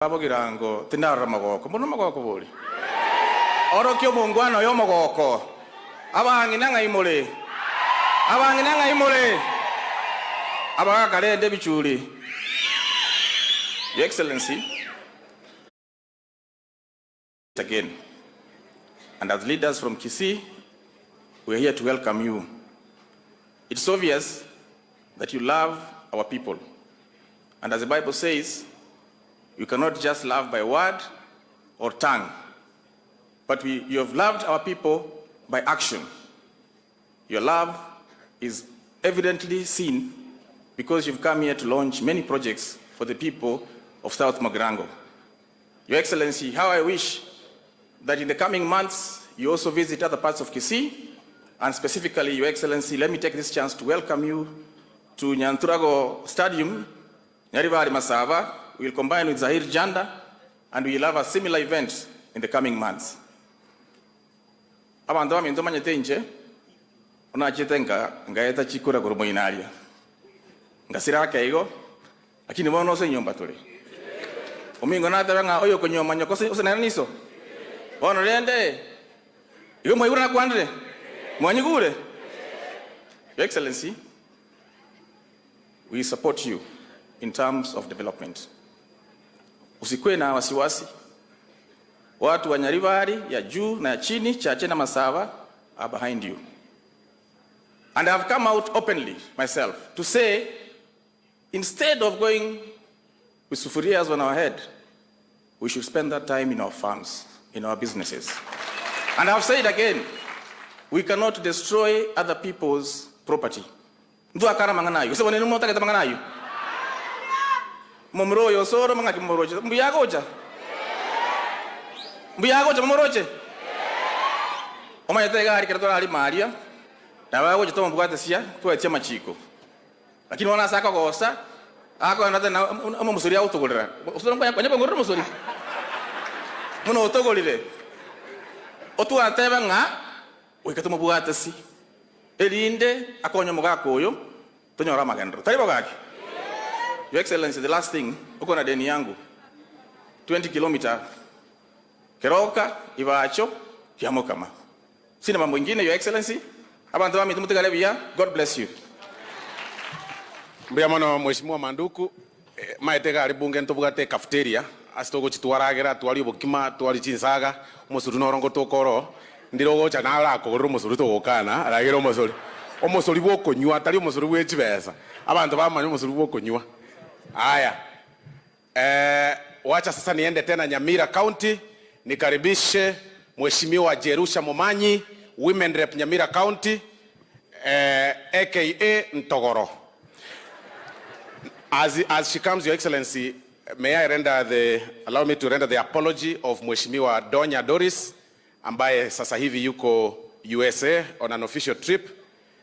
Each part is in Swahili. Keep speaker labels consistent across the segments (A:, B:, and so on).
A: Mugirango tinara magoko muno magoko boli oro kyo mungwana yo magoko abangina ngaimole abakale bichuli. Your Excellency, again, and as leaders from Kisii, we are here to welcome you. It's obvious that you love our people, and as the Bible says, you cannot just love by word or tongue, but you have loved our people by action. Your love is evidently seen because you've come here to launch many projects for the people of South Mugirango. Your Excellency, how I wish that in the coming months you also visit other parts of Kisii, and specifically, Your Excellency, let me take this chance to welcome you to Nyanthurago Stadium, Nyaribari Masava. We'll combine with Zahir Janda, and we'll have a similar event in the coming months. Abantu bami ndomanye tenje ona chitenga ngaeta chikura kurumo inalia ngasira kaigo lakini bono se nyomba tuli omingo na tabanga oyo konyoma nyoko se naniso bono rende iyo moyura na kwandre mwanyigure. Your Excellency, we support you in terms of development. Usikwe na wasiwasi. Watu wa Nyaribari ya juu na ya chini, Chache na Masava are behind you. And I have come out openly myself to say, instead of going with sufurias on our head, we should spend that time in our farms, in our businesses. And I've said again, we cannot destroy other people's property. Ndu akara manganayo. Use wone numo taketa manganayo. Momro yo soro mangaki momroche. Mbuyagocha. Mbuyagocha momroche. Omayete gari kiratora ali Maria. Na bago jito mbugate sia tuetia machiko. Lakini wana saka gosa. Ako anata na musuri autogolera. Usoro kwanya ngororo musuri. Muno autogolire. Otu ateba nga wikatuma bugate si. Elinde akonyo mugako oyo tonyora magendro. Taribo gaki. Your Excellency, the last thing, uko na deni yangu 20 km Keroka Ivacho Kiamokama. Sina mambo ingine, Your Excellency. Abantu bami tumutegale bia. God bless you.
B: Mbiamono Mheshimiwa Manduku maetega ari bunge ntobugate cafeteria asitogo chitwaragera twali bokima twali chinsaga musuru norongo tokoro ndirogo cha nala ko musuru togokana aragero musuru omusuru bwokonywa tali omusuru bwechibesa abantu bamanyo omusuru bwokonywa. Haya, wacha sasa niende tena Nyamira County nikaribishe Mheshimiwa Jerusha Momanyi, Women Rep Nyamira County, aka Ntogoro. As she comes, Your Excellency, may I allow me to render the apology of Mheshimiwa Donya Doris, ambaye sasa hivi yuko USA on an official trip,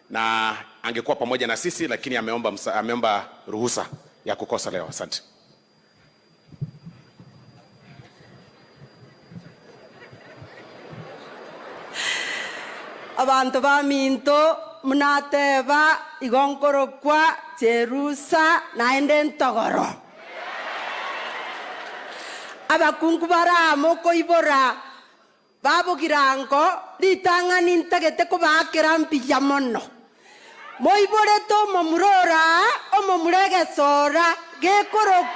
B: na angekuwa pamoja na sisi lakini ameomba ruhusa ya kukosa leo. Asante.
C: Abantu baminto munateba igonkoro kwa Jerusa naende Ntogoro. Abakungu baramo koibora Mugirango litangani ntagete ko bakera mpija mono. Moibore to momurora o momuregesora gekoro.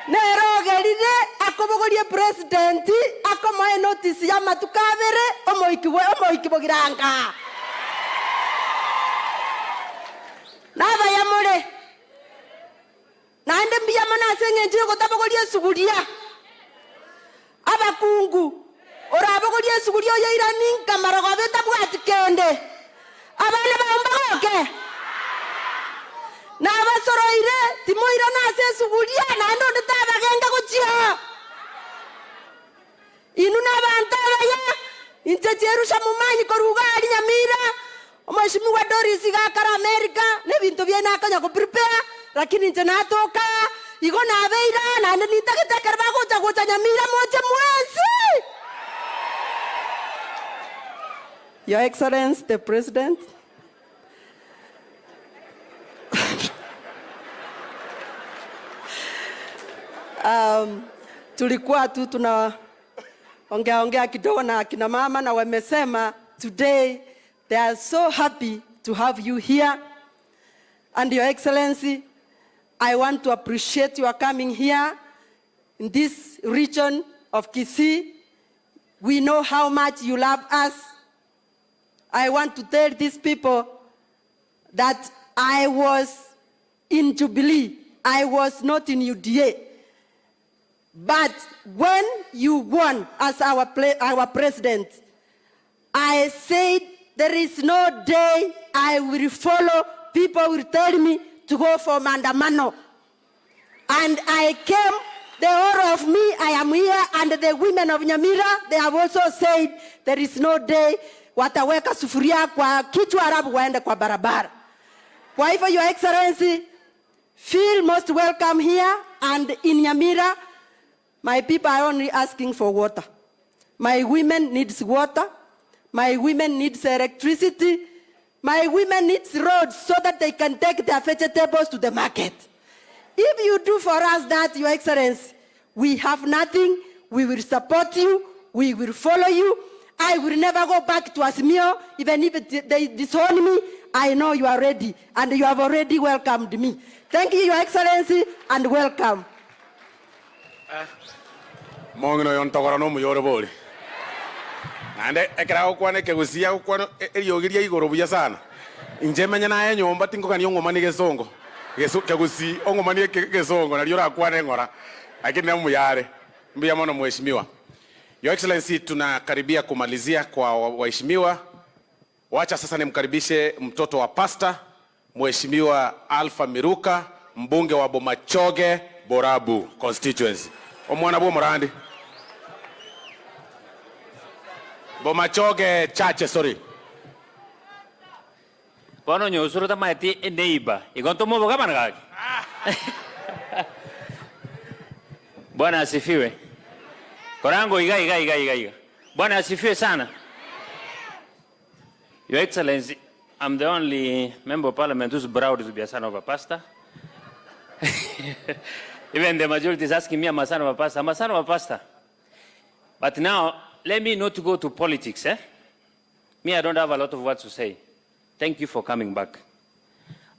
C: Nerogerire akobogorie president akomoe notice ya matukabere omoiki Mugiranga. Naba yamore. Naende mbia mona sengenjire kotabogorie suguria. Abakungu orabogorie suguria yaira ninka marogobe tabwati kende. Abana baumbagoke. Na abasoroire timoira na se suguria na ndo ndatabagenga kuchia. Inu na bantara ya inte Jerusha Momanyi koruga ali Nyamira. Mheshimiwa Doris gakara America ne bintu byena akanya ko prepare lakini nje natoka igo na beira na nitagete gocha Nyamira moja mwezi. Your Excellency the President, tulikuwa tu tunaongea kidogo na akina mama na wamesema today they are so happy to have you here. And Your Excellency, I want to appreciate your coming here in this region of Kisii. We know how much you love us. I want to tell these people that I was in Jubilee. I was not in UDA. But when you won as our president, I said there is no day I will follow. People will tell me to go for maandamano. And I came, the whole of me, I am here, and the women of Nyamira, they have also said there is no day wataweka sufuria kwa kichwa arabu waende kwa barabara. Kwa hivyo, Your Excellency, feel most welcome here, and in Nyamira, my people are only asking for water. My women needs water. My women needs electricity. My women needs roads so that they can take their vegetables to the market. If you do for us that, Your Excellency, we have nothing. We will support you. We will follow you. I will never go back to Asmio. Even if they disown me, I know you are ready, and you have already welcomed me. Thank you, Your Excellency, and welcome.
B: Mongino yontogora no muyore boli. Nande ekra kwane kegusia kwane eriogiria igoro buya sana. Injemenya na nyomba tingokani ngomani gesongo. Kegusi ongomani gesongo na liora kwane ngora. Lakini muyare. Mbia mono mheshimiwa. Your Excellency, tunakaribia kumalizia kwa waheshimiwa. Wacha sasa nimkaribishe mtoto wa pasta, Mheshimiwa Alpha Miruka, mbunge wa Bomachoge Borabu constituency. Omwana bo Morandi. Bomachoge Chache, sorry.
D: Bono nyosuru ta maiti neighbor. Igonto mo boga managaki. Bwana asifiwe. Korango iga. Bwana asifiwe sana. Your Excellency, I'm the only member of parliament who's proud to be a son of a pastor. Even the majority is asking me, I'm a son of a pastor. I'm a son of a pastor. But now, let me not go to politics. Me, I don't have a lot of words to say. Thank you for coming back.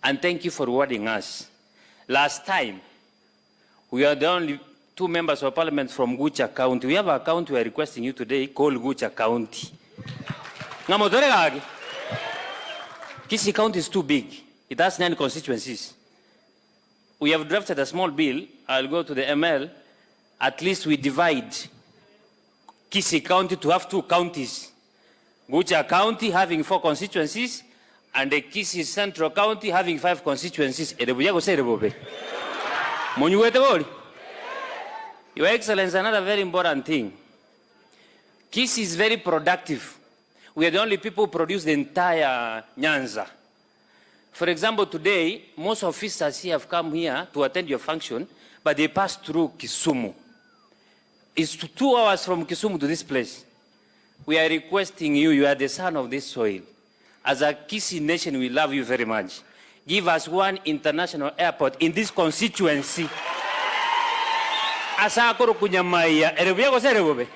D: And thank you for rewarding us. Last time, we are the only 2 members of parliament from Gucha County. We have a county we are requesting you today called Gucha County. Kisii County is too big. It has 9 constituencies. We have drafted a small bill. I'll go to the ML. At least we divide Kisii County to have 2 counties. Gucha County having 4 constituencies, and the Kisii Central County having 5 constituencies. Your Excellency, another very important thing. Kisii is very productive. We are the only people who produce the entire Nyanza. For example, today, most officers here have come here to attend your function, but they pass through Kisumu. It's 2 hours from Kisumu to this place. We are requesting you, you are the son of this soil. As a Kisii nation, we love you very much. Give us 1 international airport in this constituency. Asakoro kunyamaya, erebuyago serebobe.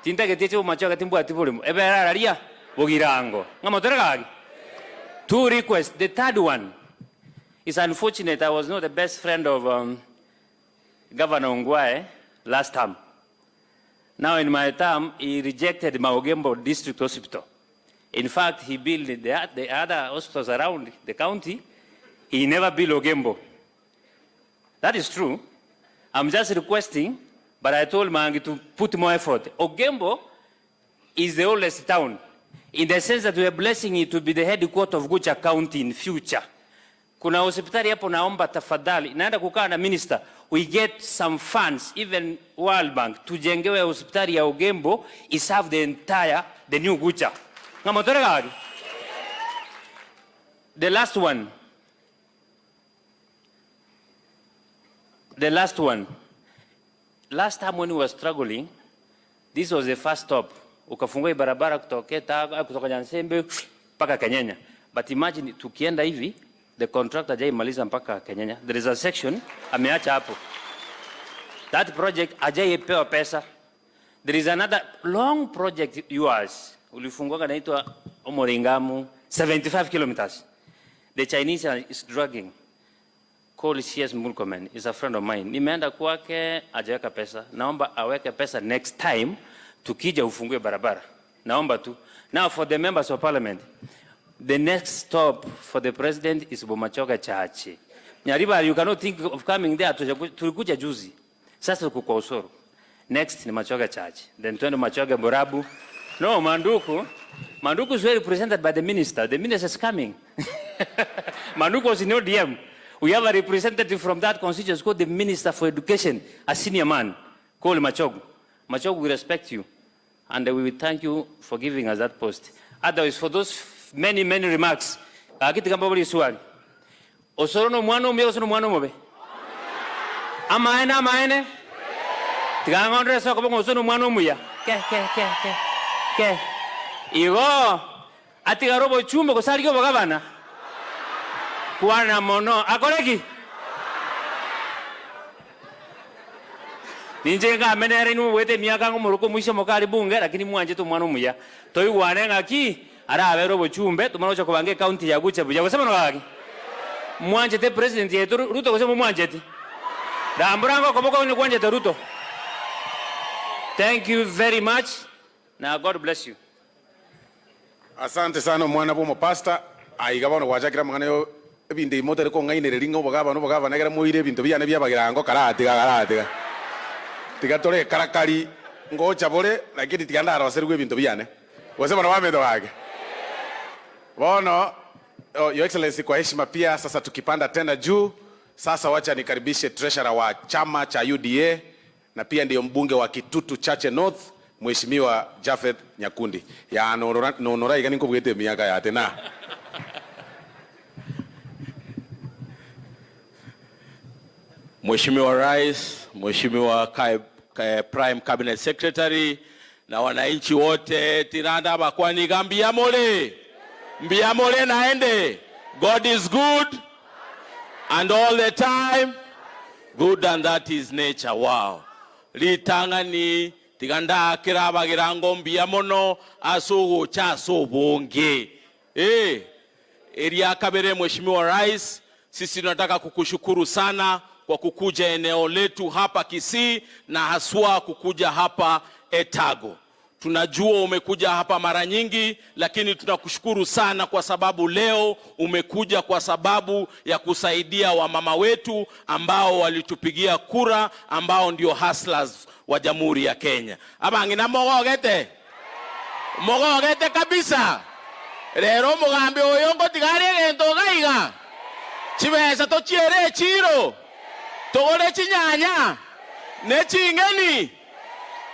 D: Tinta que tiene macho timbo atibulimo. Eberaria Mugirango. Ngamoteragagi. 2 requests. The 3rd one is unfortunate. I was not the best friend of Governor Ongwae last term. Now in my term, he rejected Mugirango District Hospital. In fact, he built the other hospitals around the county. He never built Ogembo. That is true. I'm just requesting, but I told Mangi to put more effort. Ogembo is the oldest town, in the sense that we are blessing it to be the headquarters of Gucha County in future. Kuna hospitali hapo naomba tafadhali, naenda kukaa na minister, we get some funds, even World Bank, tujengewe hospitali ya Ogembo, iserve the new Gucha. Ngamotorega. The last one. Last time when we were struggling, this was the first stop. Ukafungua barabara kutoka Nyansembe mpaka Kenyanya. But imagine tukienda hivi, the contractor hajaimaliza mpaka Kenyanya. There is a section ameacha hapo. That project hajaipewa pesa. There is another long project yours. Ulifunguka naitwa Mugirango 75 kilometers. The Chinese is dragging. Call CS Mulkomen is a friend of mine. Nimeenda kwake hajaweka pesa. Naomba aweke pesa next time tukija ufungue barabara. Naomba tu. Now for the members of parliament, the next stop for the president is Bomachoge Church. Nyariba, you cannot think of coming there. Tulikuja juzi. Sasa uko kwa Usoro. Next ni Machoge Church. Then twende Machoge Borabu. No, Manduku. Manduku is well represented by the minister. The minister is coming. Manduku was in ODM. We have a representative from that constituency called the Minister for Education, a senior man called Machogu. Machogu, we respect you. And we will thank you for giving us that post. Otherwise, for those many remarks, Osoro mwano mbe osoro mwano mobe. Amaene. Tigangondre so ko osoro mwano muya. Ke. Igo atigarobo chumbo ko salio bagabana. Kuana mono akoreki. Ninjenga menere nu wete miaka ngomoroko mwisho mokali bunge lakini mwanje to mwano muya. Toi wane ngaki ara aberobo chumbe tumanocha kubange county ya Bucha buja kusema ngaki. Mwanje te president yetu Ruto kusema mwanje ti. Da Mugirango koboko ni kwanje te Ruto. Thank you very much. Now God bless you.
B: Asante sana mwana bomo pastor. Aigabano wajakira mangane ebinde imotere ko ngaine ringo bogaba negera muire bintu byane byabagirango karate. Tigatore karakari ngocha bole lakini tiganda aroserwe bintu byane. Wasema na wamedo wake. Bono Your Excellency, kwa heshima pia sasa tukipanda tena juu, sasa wacha nikaribishe treasurer wa chama cha UDA na pia ndiyo mbunge wa Kitutu Chache North, Mheshimiwa Jafeth Nyakundi. Ya nonora igani kubwete miaka ya tena.
E: Mheshimiwa Rais, Mheshimiwa Prime Cabinet Secretary na wananchi wote tiranda bakwani gambia mole. Mbiamole naende. God is good and all the time good, and that is nature. Wow. Litangani tiganda kiraba girango mbiamono asugo chaso bonge. Eria kabere Mheshimiwa Rais, sisi tunataka kukushukuru sana kwa kukuja eneo letu hapa Kisii na haswa kukuja hapa Etago. Tunajua umekuja hapa mara nyingi, lakini tunakushukuru sana kwa sababu leo umekuja kwa sababu ya kusaidia wamama wetu ambao walitupigia kura, ambao ndio hustlers wa Jamhuri ya Kenya. Abangina mogogete kabisa. Rero mugambe oyongo tigare gento gaiga. Chibesa to chiere chiro. Togole chinyanya. Ne chingeni.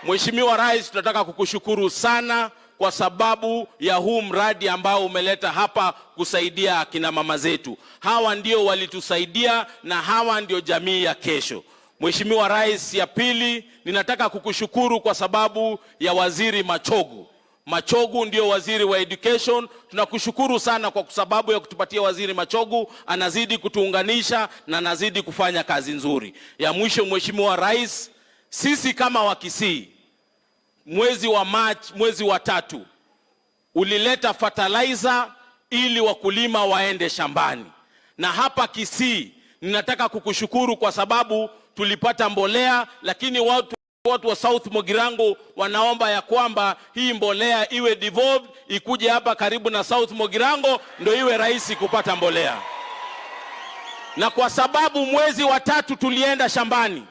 E: Mheshimiwa Rais, tunataka kukushukuru sana kwa sababu ya huu mradi ambao umeleta hapa kusaidia akina mama zetu. Hawa ndio walitusaidia na hawa ndio jamii ya kesho. Mheshimiwa Rais, ya pili, ninataka kukushukuru kwa sababu ya Waziri Machogu. Machogu ndio waziri wa education. Tunakushukuru sana kwa sababu ya kutupatia Waziri Machogu, anazidi kutuunganisha na anazidi kufanya kazi nzuri. Ya mwisho, Mheshimiwa Rais, sisi kama wa Kisii, mwezi wa March, mwezi wa 3, ulileta fertilizer ili wakulima waende shambani. Na hapa Kisii, ninataka kukushukuru kwa sababu tulipata mbolea, lakini watu wa South Mugirango wanaomba ya kwamba hii mbolea iwe devolved, ikuje hapa karibu na South Mugirango ndio iwe rahisi kupata mbolea. Na kwa sababu mwezi wa 3 tulienda shambani,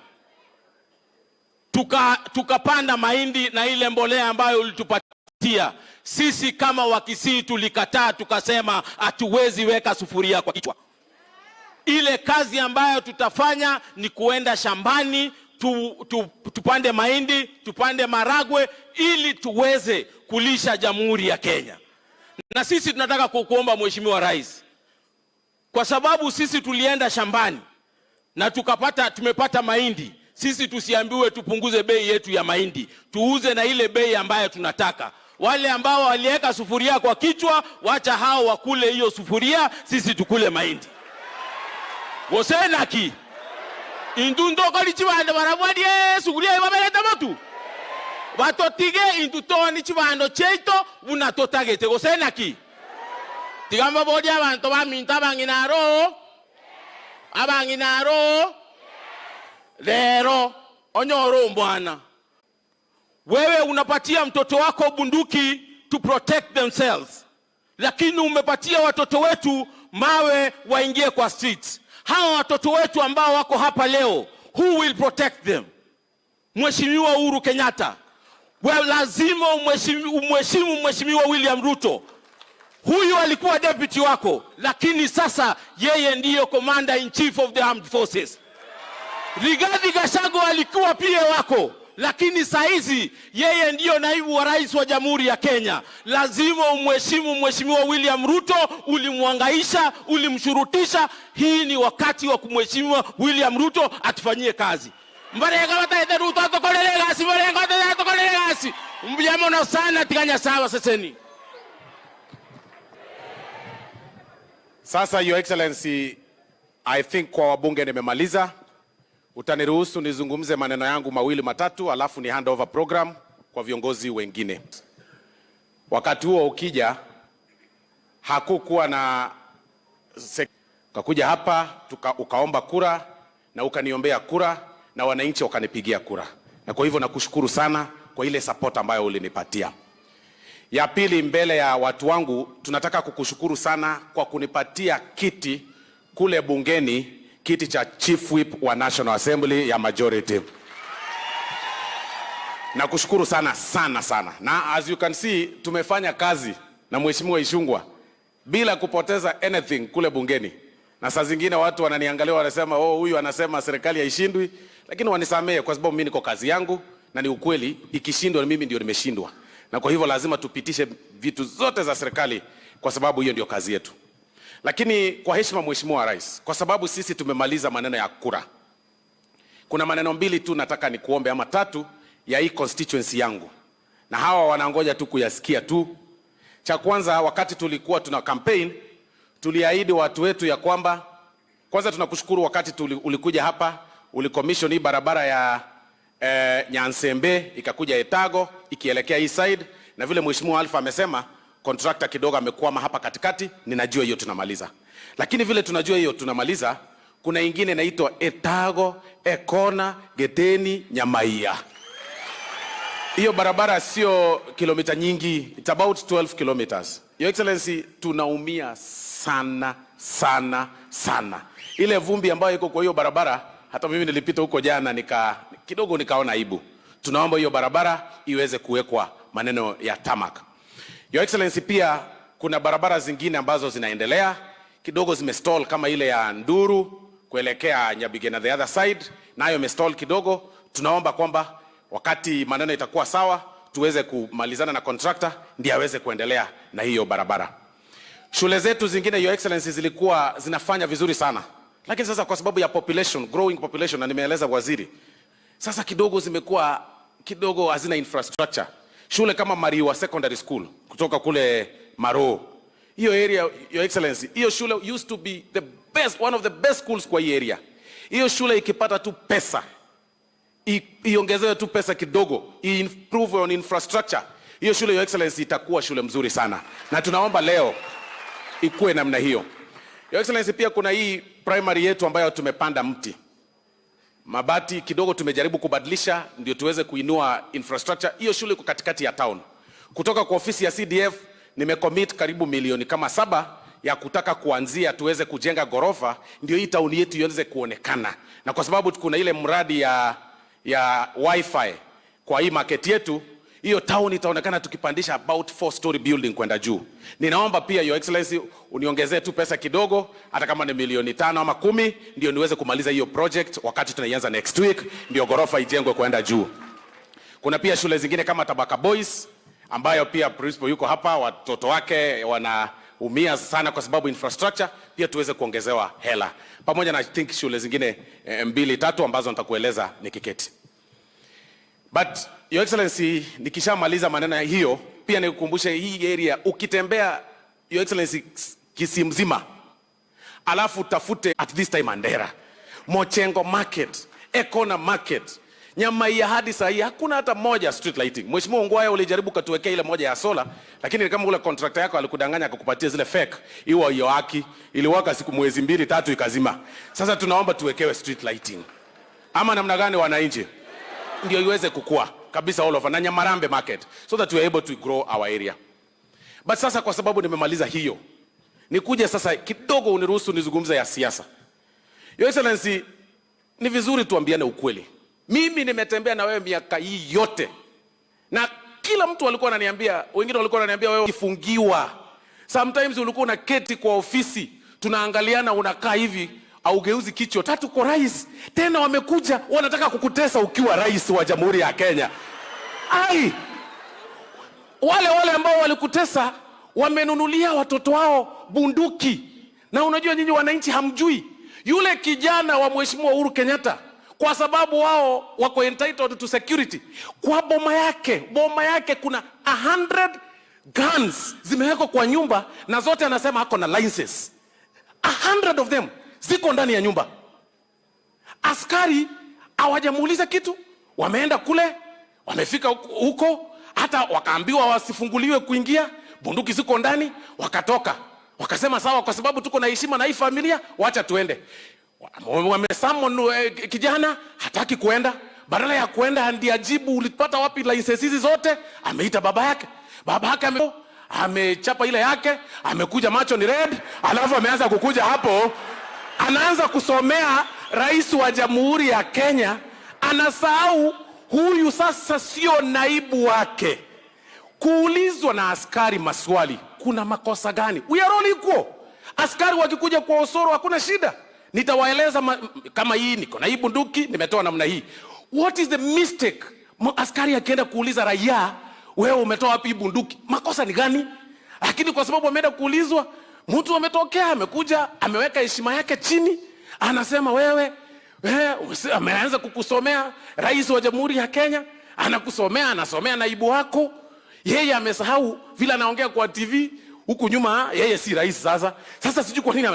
E: tukapanda mahindi na ile mbolea ambayo ulitupatia, sisi kama wa Kisii tulikataa, tukasema hatuwezi weka sufuria kwa kichwa. Ile kazi ambayo tutafanya ni kuenda shambani, tupande mahindi, tupande maragwe ili tuweze kulisha Jamhuri ya Kenya. Na sisi tunataka kukuomba Mheshimiwa Rais, kwa sababu sisi tulienda shambani na tumepata mahindi, sisi tusiambiwe tupunguze bei yetu ya mahindi, tuuze na ile bei ambayo tunataka. Wale ambao waliweka sufuria kwa kichwa, wacha hao wakule hiyo sufuria, sisi tukule mahindi. Wosenaki Indundo kali chibando barabwadie sugulia babeleta motu. Batotige intutoni chibando cheito unatotagete gosenaki. Tigamba bodi abantu baminta banginaro. Abanginaro. Lero onyoro mbwana. Wewe unapatia mtoto wako bunduki to protect themselves. Lakini umepatia watoto wetu mawe waingie kwa streets. Hawa watoto wetu ambao wako hapa leo, who will protect them? Mheshimiwa Uhuru Kenyatta. Wewe lazima umheshimu Mheshimiwa William Ruto. Huyu alikuwa deputy wako, lakini sasa yeye ndiyo commander in chief of the armed forces. Rigathi Gachagua alikuwa pia wako, lakini saizi yeye ndiyo naibu wa rais wa Jamhuri ya Kenya. Lazima umheshimu Mheshimiwa William Ruto, ulimwangaisha, ulimshurutisha. Hii ni wakati wa kumheshimiwa William Ruto atufanyie kazi. Mbarega wataete Ruto atokolele gasi, mbarega wataete atokolele gasi. Mbiyamo na sana tiganya sawa seseni.
B: Sasa Your Excellency, I think kwa wabunge nimemaliza. Utaniruhusu nizungumze maneno yangu mawili matatu alafu ni handover program kwa viongozi wengine. Wakati huo ukija hakukuwa na ukakuja hapa ukaomba kura na ukaniombea kura na wananchi wakanipigia kura. Na kwa hivyo nakushukuru sana kwa ile support ambayo ulinipatia. Ya pili, mbele ya watu wangu tunataka kukushukuru sana kwa kunipatia kiti kule bungeni, kiti cha Chief Whip wa National Assembly ya majority. Nakushukuru sana sana sana. Na as you can see tumefanya kazi na Mheshimiwa Ishungwa bila kupoteza anything kule bungeni. Na saa zingine watu wananiangalia wanasema huyu anasema serikali haishindwi, lakini wanisamee kwa sababu mimi niko kazi yangu na ni ukweli ikishindwa mimi ndio nimeshindwa. Na kwa hivyo lazima tupitishe vitu zote za serikali kwa sababu hiyo ndio kazi yetu. Lakini kwa heshima Mheshimiwa Rais, kwa sababu sisi tumemaliza maneno ya kura, kuna maneno mbili tu nataka nikuombe ama tatu ya hii constituency yangu. Na hawa wanangoja tu kuyasikia tu. Cha kwanza, wakati tulikuwa tuna campaign, tuliahidi watu wetu ya kwamba, kwanza tunakushukuru wakati ulikuja hapa, ulicommission hii barabara ya Nyansembe ikakuja Etago ikielekea hii side, na vile Mheshimiwa Alpha amesema contractor kidogo amekwama hapa katikati, ninajua hiyo tunamaliza. Lakini vile tunajua hiyo tunamaliza, kuna ingine inaitwa Etago, Ekona, Geteni, Nyamaia. Hiyo barabara sio kilomita nyingi, it's about 12 kilometers. Your Excellency, tunaumia sana sana sana. Ile vumbi ambayo iko kwa hiyo barabara, hata mimi nilipita huko jana kidogo nikaona aibu. Tunaomba hiyo barabara iweze kuwekwa maneno ya tarmac. Your Excellency, pia kuna barabara zingine ambazo zinaendelea kidogo zimestall, kama ile ya Nduru kuelekea Nyabigena the other side, nayo imestall kidogo. Tunaomba kwamba wakati maneno itakuwa sawa tuweze kumalizana na contractor ndiye aweze kuendelea na hiyo barabara. Shule zetu zingine Your Excellency zilikuwa zinafanya vizuri sana, lakini sasa kwa sababu ya population, growing population, na nimeeleza waziri, sasa kidogo zimekuwa kidogo hazina infrastructure. Shule kama Mariwa Secondary School kutoka kule Maro, hiyo area Your Excellency, hiyo shule used to be the best, one of the best schools kwa hii area. Hiyo shule ikipata tu pesa, iongezewe tu pesa kidogo, improve on infrastructure, hiyo shule Your Excellency itakuwa shule mzuri sana. Na tunaomba leo ikuwe namna hiyo. Your Excellency, pia kuna hii primary yetu ambayo tumepanda mti. Mabati kidogo tumejaribu kubadilisha ndio tuweze kuinua infrastructure. Hiyo shule iko katikati ya town. Kutoka kwa ofisi ya CDF nimecommit karibu milioni kama 7 ya kutaka kuanzia tuweze kujenga gorofa ndio hii town yetu iweze kuonekana. Na kwa sababu kuna ile mradi ya wifi kwa hii market yetu, hiyo town itaonekana tukipandisha about 4-story building kwenda juu. Ninaomba pia Your Excellency uniongezee tu pesa kidogo, hata kama ni milioni 5 ama 10, ndio niweze kumaliza hiyo project wakati tunaianza next week, ndio gorofa ijengwe kwenda juu. Kuna pia shule zingine kama Tabaka Boys ambayo pia principal yuko hapa, watoto wake wanaumia sana kwa sababu infrastructure, pia tuweze kuongezewa hela. Pamoja na I think shule zingine 2-3 ambazo nitakueleza nikiketi. But Your Excellency, nikishamaliza maneno hiyo, pia nikukumbushe hii area ukitembea Your Excellency Kisii mzima, alafu tafute at this time Mandera. Mochengo market, Ekona market, Nyamaiya hadi sahi hakuna hata moja street lighting. Mheshimiwa Ongwae ulijaribu katuwekea ile moja ya sola, lakini kama ule contractor yako alikudanganya akakupatia zile fake, hiyo haki iliwaka siku mwezi 2-3 ikazima. Sasa tunaomba tuwekewe street lighting. Ama namna gani wananchi? Ndio iweze kukua kabisa all over na Nyamarambe market so that we are able to grow our area. But sasa kwa sababu nimemaliza hiyo, nikuje sasa kidogo uniruhusu nizungumze ya siasa. Your Excellency, ni vizuri tuambiane ukweli. Mimi nimetembea na wewe miaka hii yote. Na kila mtu alikuwa ananiambia, wengine walikuwa wananiambia wewe ukifungiwa. Sometimes ulikuwa unaketi kwa ofisi, tunaangaliana unakaa hivi au geuzi kichwa. Tatu kwa rais. Tena wamekuja wanataka kukutesa ukiwa rais wa Jamhuri ya Kenya. Ai! Wale ambao walikutesa wamenunulia watoto wao bunduki. Na unajua nyinyi wananchi hamjui. Yule kijana wa Mheshimiwa Uhuru Kenyatta, kwa sababu wao wako entitled to security, kwa boma yake kuna 100 guns zimewekwa kwa nyumba na zote anasema hako na licenses. 100 of them ziko ndani ya nyumba. Askari hawajamuuliza kitu, wameenda kule, wamefika huko, hata wakaambiwa wasifunguliwe kuingia, bunduki ziko ndani, wakatoka. Wakasema sawa, kwa sababu tuko na heshima na hii familia, wacha tuende. Wamesummon kijana, hataki kuenda. Badala ya kuenda ndiye ajibu ulipata wapi licenses hizi zote, ameita baba yake. Baba yake amechapa ile yake, amekuja macho ni red, alafu ameanza kukuja hapo, anaanza kusomea rais wa Jamhuri ya Kenya, anasahau huyu sasa sio naibu wake. Kuulizwa na askari maswali, kuna makosa gani? We are all equal. Askari wakikuja kwa Osoro hakuna shida. Nitawaeleza kama hii niko na hii bunduki nimetoa namna hii. What is the mistake? Askari akienda kuuliza raia, wewe umetoa wapi bunduki? Makosa ni gani? Lakini kwa sababu ameenda kuulizwa, mtu ametokea, amekuja, ameweka heshima yake chini, anasema wewe ameanza kukusomea rais wa Jamhuri ya Kenya, anasomea naibu wako. Yeye amesahau vile anaongea kwa TV, huku nyuma yeye si rais sasa. Sasa sijui kwa nini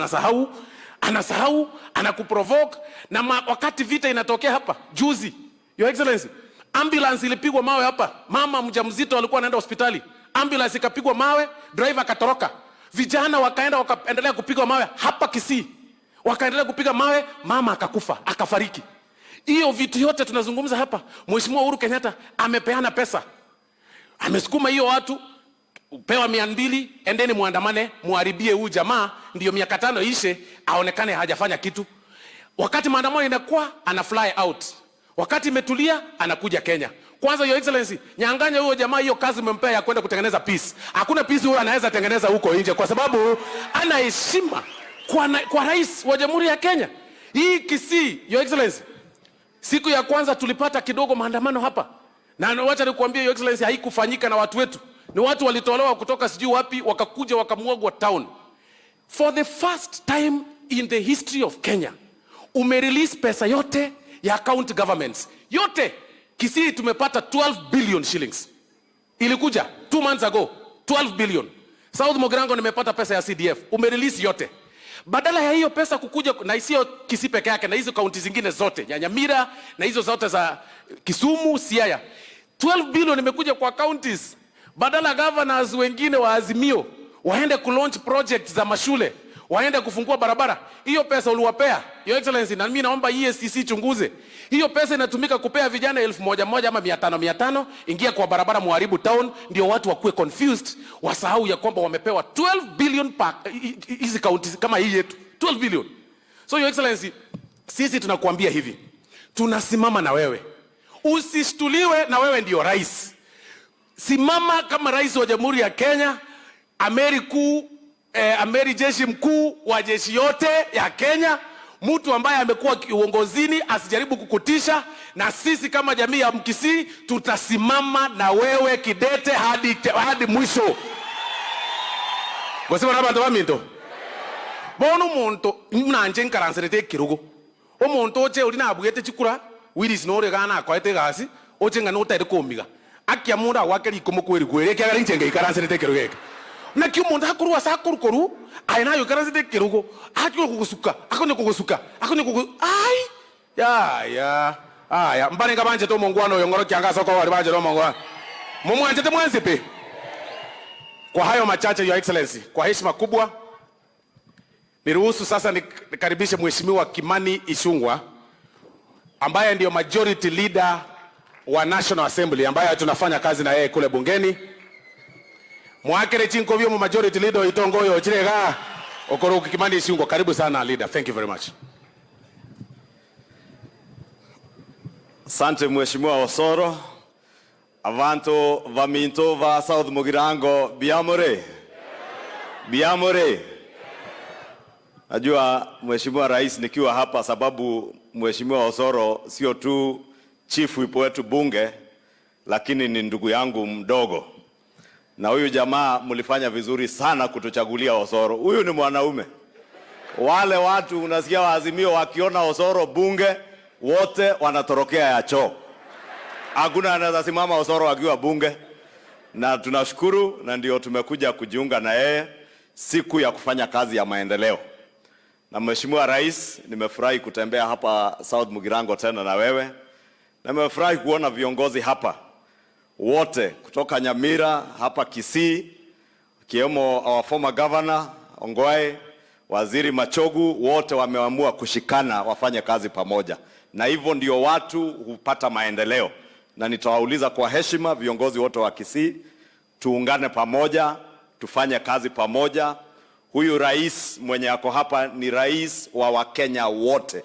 B: anasahau, anakuprovoke. Na wakati vita inatokea hapa juzi, Your Excellency, ambulance ilipigwa mawe hapa. Mama mjamzito alikuwa anaenda hospitali, ambulance ikapigwa mawe, driver akatoroka. Vijana wakaendelea kupigwa mawe hapa Kisii. Wakaendelea kupiga mawe, mama akakufa, akafariki. Hiyo vitu yote tunazungumza hapa, Mheshimiwa Uhuru Kenyatta amepeana pesa. Amesukuma hiyo watu, upewa 200, endeni muandamane, muharibie huyu jamaa, ndio miaka 5 ishe, aonekane hajafanya kitu. Wakati maandamano inakuwa, ana fly out. Wakati imetulia, anakuja Kenya. Kwanza Your Excellency, nyanganya huyo jamaa hiyo kazi umempea ya kwenda kutengeneza peace. Hakuna peace huyo anaweza tengeneza huko nje kwa sababu ana heshima kwa rais wa Jamhuri ya Kenya. Hii Kisii, Your Excellency, siku ya kwanza tulipata kidogo maandamano hapa. Na wacha nikuambie Your Excellency, haikufanyika na watu wetu. Ni watu walitolewa kutoka sijui wapi, wakakuja wakamwagwa town. For the first time in the history of Kenya, umerelease pesa yote ya county governments. Yote. Kisii tumepata 12 billion shillings. Ilikuja 2 months ago, 12 billion. South Mugirango nimepata pesa ya CDF. Umerelease yote. Badala ya hiyo pesa kukuja, na sio Kisii peke yake, na hizo kaunti zingine zote, Nyamira na hizo zote za Kisumu, Siaya. 12 billion imekuja kwa counties. Badala governors wengine wa Azimio waende kulaunch projects za mashule, waende kufungua barabara, hiyo pesa uliwapea Your Excellency, na mimi naomba EACC chunguze. Hiyo pesa inatumika kupea vijana 1,100 ama 500, ingia kwa barabara muharibu town, ndio watu wakuwe confused, wasahau ya kwamba wamepewa 12 billion hizi counties kama hii yetu, 12 billion. So Your Excellency, sisi tunakuambia hivi, tunasimama na wewe. Usishtuliwe na wewe ndio rais. Simama kama rais wa Jamhuri ya Kenya, amiri jeshi mkuu wa jeshi yote ya Kenya, mtu ambaye amekuwa uongozini, asijaribu kukutisha, na sisi kama jamii ya Mkisii tutasimama na wewe kidete hadi mwisho. Gosema naba ndo minto. Bono monto mnanje nkaransirete kirugo. O monto oche uri nabugete chikura, wiris no regana akwete gasi, oche ngano tere komiga. Akia mura wakeri komo kweri kwere kya garinche ngai karansirete kirugeke. na kiumo ndakuru asa kurukuru aina yo karazide kirugo akyo kugusuka akonye kugusuka ai ya aya mbane kabanje to mongwano yongoro kyanga soko wali banje to mongwano mumwanje te mwanzipe. Kwa hayo machache, Your Excellency, kwa heshima kubwa niruhusu sasa nikaribishe Mheshimiwa Kimani Ichung'wah ambaye ndio majority leader wa National Assembly ambaye tunafanya kazi na yeye kule bungeni. Mwakere chinko vyo majority leader itongoyo chirega okoro Kimani Ichung'wah, karibu sana leader. Thank you very much.
F: Asante Mheshimiwa Osoro. Avanto vaminto va South Mugirango biamore. Najua Mheshimiwa Rais nikiwa hapa sababu Mheshimiwa Osoro sio tu chief whip wetu bunge, lakini ni ndugu yangu mdogo. Na huyu jamaa mlifanya vizuri sana kutuchagulia Osoro. Huyu ni mwanaume. Wale watu unasikia waazimio wakiona Osoro bunge wote wanatorokea ya choo. Hakuna anaweza simama Osoro akiwa bunge, na tunashukuru, na ndio tumekuja kujiunga na yeye siku ya kufanya kazi ya maendeleo. Na Mheshimiwa Rais, nimefurahi kutembea hapa South Mugirango tena na wewe, na nimefurahi kuona viongozi hapa wote kutoka Nyamira hapa Kisii, kiwemo our former governor Ongwae, Waziri Machogu, wote wameamua kushikana wafanye kazi pamoja, na hivyo ndio watu hupata maendeleo. Na nitawauliza kwa heshima viongozi wote wa Kisii, tuungane pamoja, tufanye kazi pamoja. Huyu rais mwenye yako hapa ni rais wa Wakenya wote.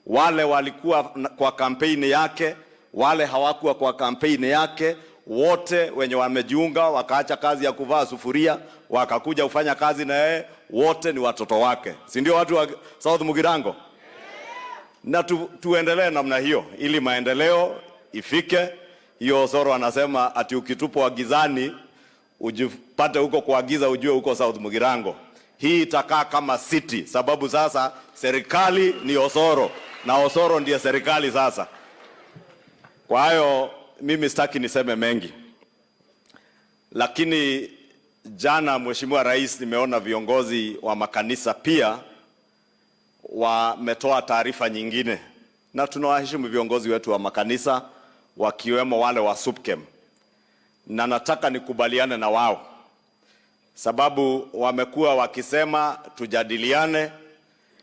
F: Wale walikuwa kwa kampeni yake, wale hawakuwa kwa kampeni yake, wote wenye wamejiunga wakaacha kazi ya kuvaa sufuria wakakuja kufanya kazi na yeye, wote ni watoto wake. Si ndio watu wa South Mugirango? Na tuendelee namna hiyo ili maendeleo ifike. Hiyo Osoro anasema ati ukitupwa gizani ujipate huko kuagiza ujue huko South Mugirango. Hii itakaa kama city sababu sasa serikali ni Osoro na Osoro ndiye serikali sasa. Kwa hayo mimi sitaki niseme mengi. Lakini jana Mheshimiwa Rais, nimeona viongozi wa makanisa pia wametoa taarifa nyingine, na tunawaheshimu viongozi wetu wa makanisa wakiwemo wale wa SUPKEM, na nataka nikubaliane na wao sababu wamekuwa wakisema tujadiliane,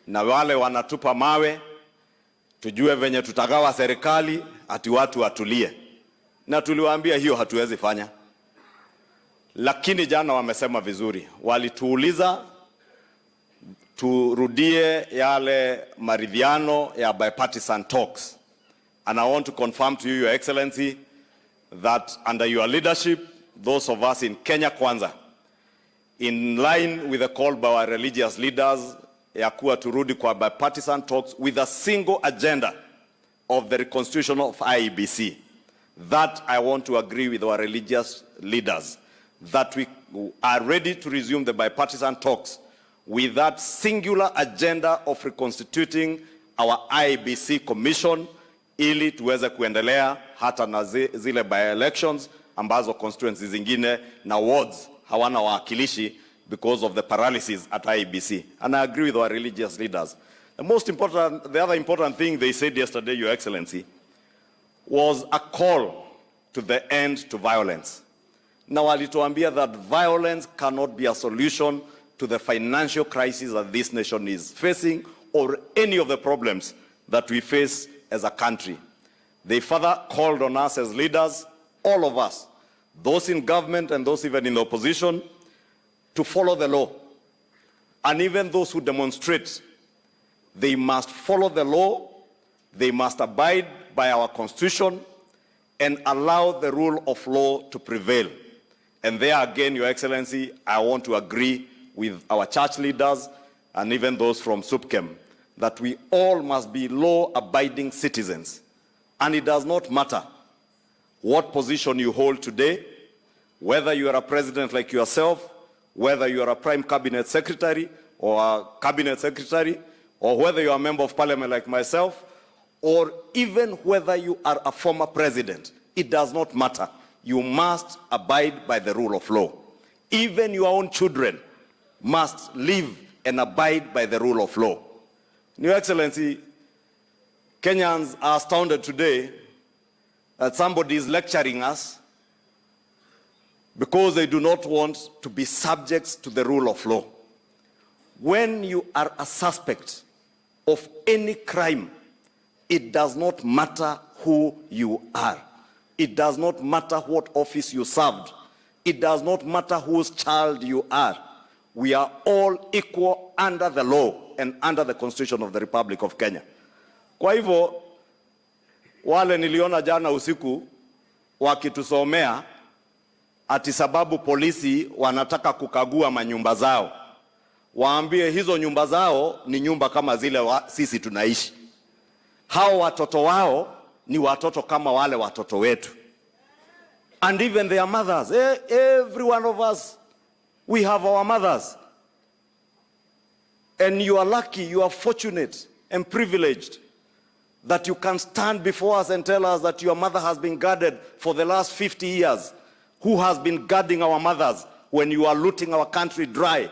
F: na wale wanatupa mawe tujue venye tutagawa serikali, ati watu watulie, na tuliwaambia hiyo hatuwezi fanya. Lakini jana wamesema vizuri, walituuliza turudie yale maridhiano ya bipartisan talks. And I want to confirm to you, Your Excellency, that under your leadership, those of us in Kenya Kwanza, in line with the call by our religious leaders, ya kuwa turudi kwa bipartisan talks with a single agenda of the reconstitution of IEBC. That I want to agree with our religious leaders, that we are ready to resume the bipartisan talks with that singular agenda of reconstituting our IEBC commission, ili tuweze kuendelea hata na zile by-elections ambazo constituencies zingine na wards hawana wakilishi because of the paralysis at IEBC. And I agree with our religious leaders. The other important thing they said yesterday, Your Excellency, was a call to the end to violence. Now, walituambia that violence cannot be a solution to the financial crisis that this nation is facing or any of the problems that we face as a country. They further called on us as leaders, all of us, those in government and those even in the opposition, to follow the law. And even those who demonstrate, they must follow the law, they must abide by our constitution, and allow the rule of law to prevail. And there again, Your Excellency, I want to agree with our church leaders and even those from SUPKEM, that we all must be law-abiding citizens. And it does not matter what position you hold today, whether you are a president like yourself, whether you are a prime cabinet secretary or a cabinet secretary, or whether you are a member of parliament like myself, or even whether you are a former president. It does not matter. You must abide by the rule of law. even your own children must live and abide by the rule of law. Your Excellency, Kenyans are astounded today that somebody is lecturing us because they do not want to be subjects to the rule of law. When you are a suspect of any crime, it does not matter who you are. It does not matter what office you served. It does not matter whose child you are. We are all equal under the law and under the Constitution of the Republic of Kenya. Kwa hivyo, wale niliona jana usiku wakitusomea ati sababu polisi wanataka kukagua manyumba zao. Waambie hizo nyumba zao ni nyumba kama zile sisi tunaishi. Hao watoto wao ni watoto kama wale watoto wetu. And even their mothers, every one of us, we have our mothers. And you are lucky, you are fortunate and privileged that you can stand before us and tell us that your mother has been guarded for the last 50 years. Who has been guarding our mothers when you are looting our country dry?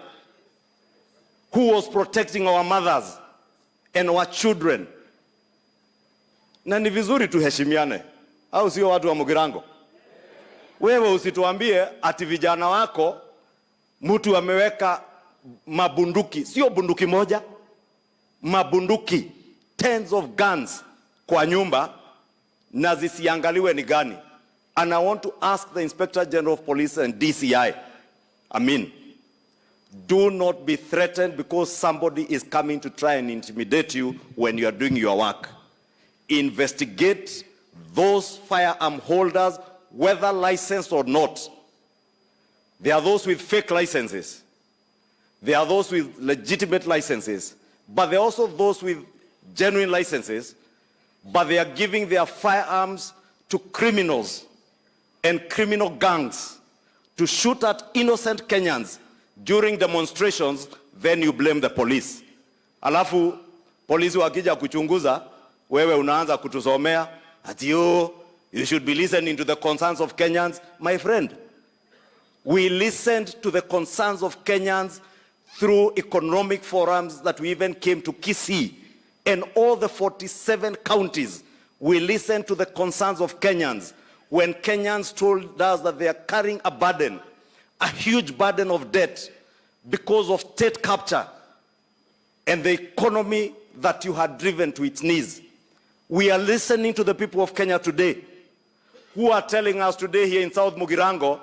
F: Who was protecting our mothers and our children? Na ni vizuri tuheshimiane, au sio watu wa Mugirango? Wewe usituambie ati vijana wako mtu ameweka mabunduki, sio bunduki moja, mabunduki, tens of guns kwa nyumba na zisiangaliwe ni gani. And I want to ask the Inspector General of Police and DCI, do not be threatened because somebody is coming to try and intimidate you when you are doing your work. Investigate those firearm holders, whether licensed or not. There are those with fake licenses. There are those with legitimate licenses. But there are also those with genuine licenses. But they are giving their firearms to criminals and criminal gangs to shoot at innocent Kenyans during demonstrations. Then you blame the police. Alafu, polisi wakija kuchunguza, wewe unaanza kutusomea, ati you should be listening to the concerns of Kenyans. My friend, we listened to the concerns of Kenyans through economic forums that we even came to Kisii. And all the 47 counties, we listened to the concerns of Kenyans when Kenyans told us that they are carrying a burden, a huge burden of debt because of state capture and the economy that you had driven to its knees. We are listening to the people of Kenya today who are telling us today here in South Mugirango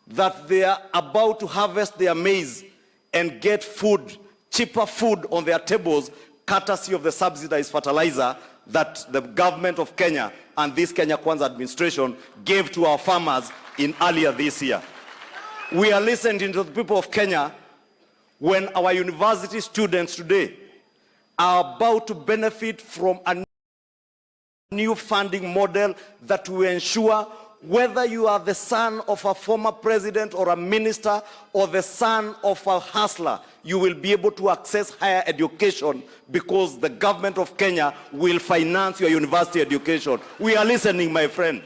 F: that they are about to harvest their maize and get food, cheaper food on their tables, courtesy of the subsidized fertilizer that the government of Kenya and this Kenya Kwanza administration gave to our farmers in earlier this year. We are listening to the people of Kenya when our university students today are about to benefit from a new funding model that will ensure whether you are the son of a former president or a minister or the son of a hustler, you will be able to access higher education because the government of Kenya will finance your university education. We are listening, my friend.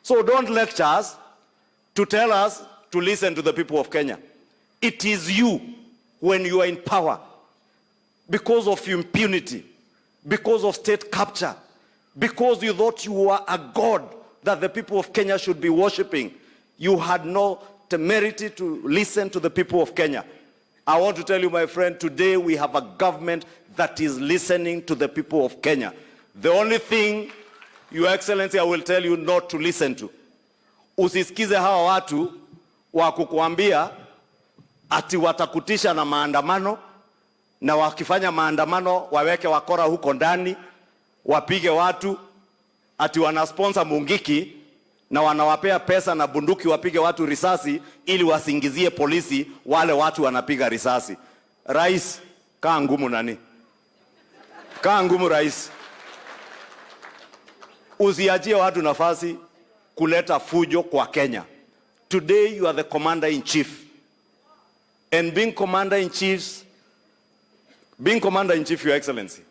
F: So don't lecture us to tell us to listen to the people of Kenya. It is you, when you are in power, because of impunity, because of state capture, because you thought you were a god that the people of Kenya should be worshipping, you had no temerity to listen to the people of Kenya. I want to tell you, my friend, today we have a government that is listening to the people of Kenya. The only thing, Your Excellency, I will tell you not to listen to. Usisikize hawa watu wa kukuambia ati watakutisha na maandamano, na wakifanya maandamano waweke wakora huko ndani, wapige watu, ati wanasponsor Mungiki na wanawapea pesa na bunduki wapige watu risasi ili wasingizie polisi wale watu wanapiga risasi. Rais, kaa ngumu nani? Kaa ngumu rais. Usiachie watu nafasi kuleta fujo kwa Kenya. Today you are the commander-in-chief. And being commander-in-chief, Your Excellency,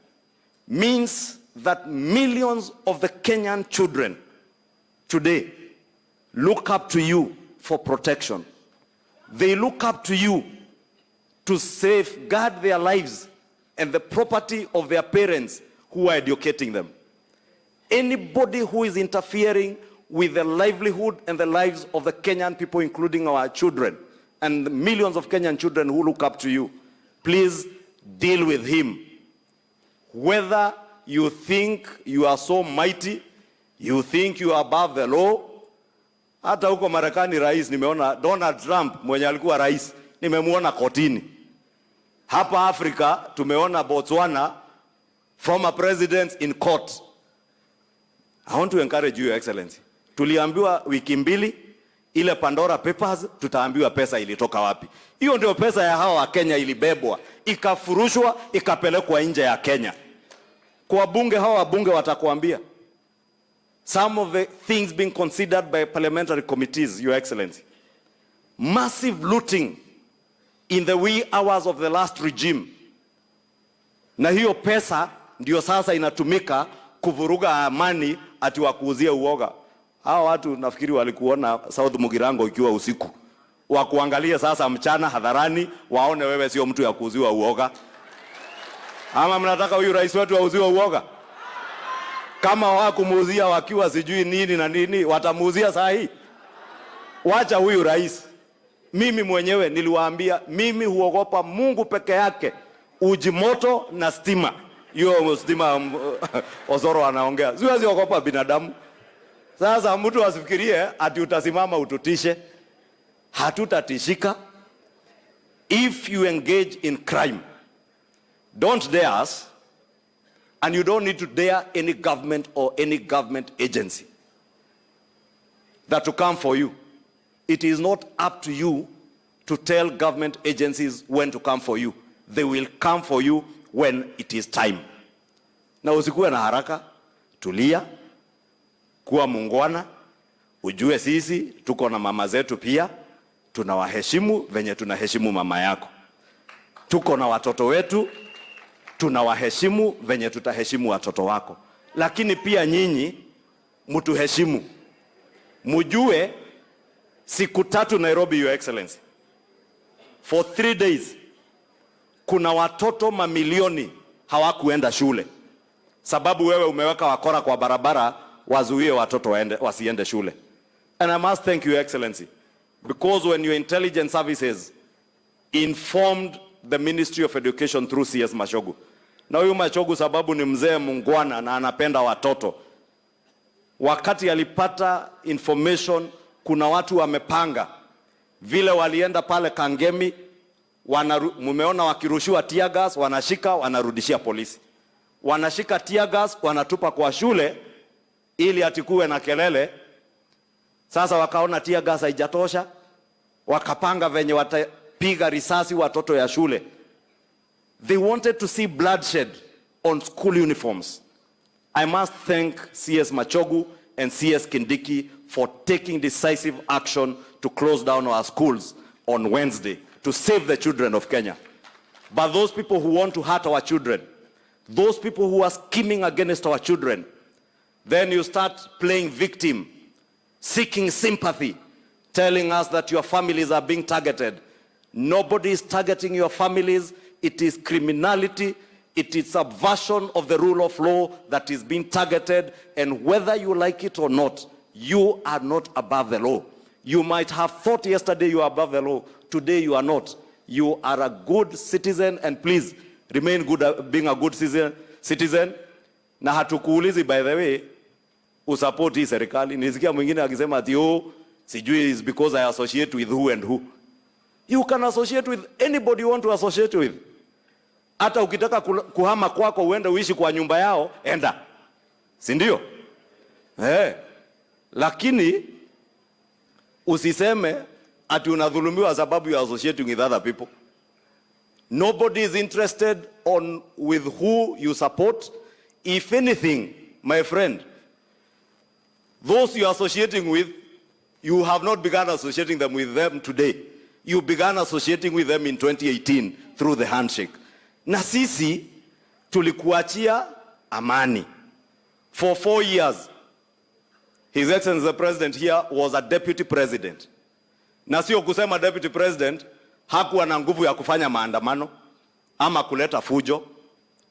F: means that millions of the Kenyan children today look up to you for protection. They look up to you to safeguard their lives and the property of their parents who are educating them. Anybody who is interfering with the livelihood and the lives of the Kenyan people, including our children and the millions of Kenyan children who look up to you, please deal with him. Whether you think you are so mighty, you think you are above the law. Hata huko Marekani rais, nimeona Donald Trump mwenye alikuwa rais, nimemuona kotini. Hapa Afrika tumeona Botswana former presidents in court. I want to encourage you, Your Excellency. Tuliambiwa wiki mbili ile Pandora Papers, tutaambiwa pesa ilitoka wapi. Hiyo ndio pesa ya hawa wa Kenya ilibebwa, ikafurushwa, ikapelekwa nje ya Kenya. Kwa bunge, hawa wabunge watakuambia. Some of the things being considered by parliamentary committees, Your Excellency. Massive looting in the wee hours of the last regime. Na hiyo pesa ndio sasa inatumika kuvuruga amani ati wakuuzia uoga. Hao watu nafikiri walikuona South Mugirango ikiwa usiku. Wakuangalia sasa mchana hadharani, waone wewe sio mtu ya kuuziwa uoga. Ama mnataka huyu rais wetu auziwe uoga? Kama hawakumuuzia wakiwa sijui nini na nini, watamuuzia saa hii? Wacha huyu rais. Mimi mwenyewe niliwaambia, mimi huogopa Mungu peke yake, uji moto na stima. Hiyo stima Osoro anaongea. Siwezi ogopa binadamu. Sasa mtu asifikirie ati utasimama ututishe. Hatutatishika. If you engage in crime, don't dare us, and you don't need to dare any government or any government agency that to come for you. It is not up to you to tell government agencies when to come for you. They will come for you when it is time. Na usikuwe na haraka, tulia, kuwa muungwana, ujue sisi tuko na mama zetu pia, tunawaheshimu venye tunaheshimu mama yako. Tuko na watoto wetu, tunawaheshimu venye tutaheshimu watoto wako. Lakini pia nyinyi mtuheshimu. Mujue siku 3 Nairobi, Your Excellency. For 3 days kuna watoto mamilioni hawakuenda shule. Sababu wewe umeweka wakora kwa barabara wazuie watoto wasiende shule. And I must thank you, Your Excellency, because when your intelligence services informed the Ministry of Education through CS Mashogu. Na huyu Mashogu sababu ni mzee mungwana na anapenda watoto. Wakati alipata information kuna watu wamepanga vile walienda pale Kangemi, mumeona wakirushiwa tear gas, wanashika wanarudishia polisi. Wanashika tear gas wanatupa kwa shule ili atikuwe na kelele. Sasa wakaona tear gas haijatosha, wakapanga venye watapiga risasi watoto ya shule. They wanted to see bloodshed on school uniforms. I must thank CS Machogu and CS Kindiki for taking decisive action to close down our schools on Wednesday to save the children of Kenya. But those people who want to hurt our children, those people who are scheming against our children, then you start playing victim, seeking sympathy, telling us that your families are being targeted. Nobody is targeting your families. It is criminality. It is subversion of the rule of law that is being targeted. And whether you like it or not, you are not above the law. You might have thought yesterday you are above the law. Today you are not. You are a good citizen, and please remain good, being a good citizen. Na hatukuulizi, by the way, usupport hii serikali. Nisikia mwingine akisema ati sijui is because I associate with who and who. You can associate with anybody you want to associate with. Hata ukitaka kuhama kwako uende uishi kwa nyumba yao, enda. Si ndio? Lakini usiseme ati unadhulumiwa sababu you are associating with other people. Nobody is interested with who you support. If anything, my friend, those you are associating with, you have not begun associating them with them today. You began associating with them in 2018 through the handshake. Na sisi tulikuachia amani. For 4 years, His Excellency the President here was a deputy president. Na sio kusema Deputy President hakuwa na nguvu ya kufanya maandamano ama kuleta fujo,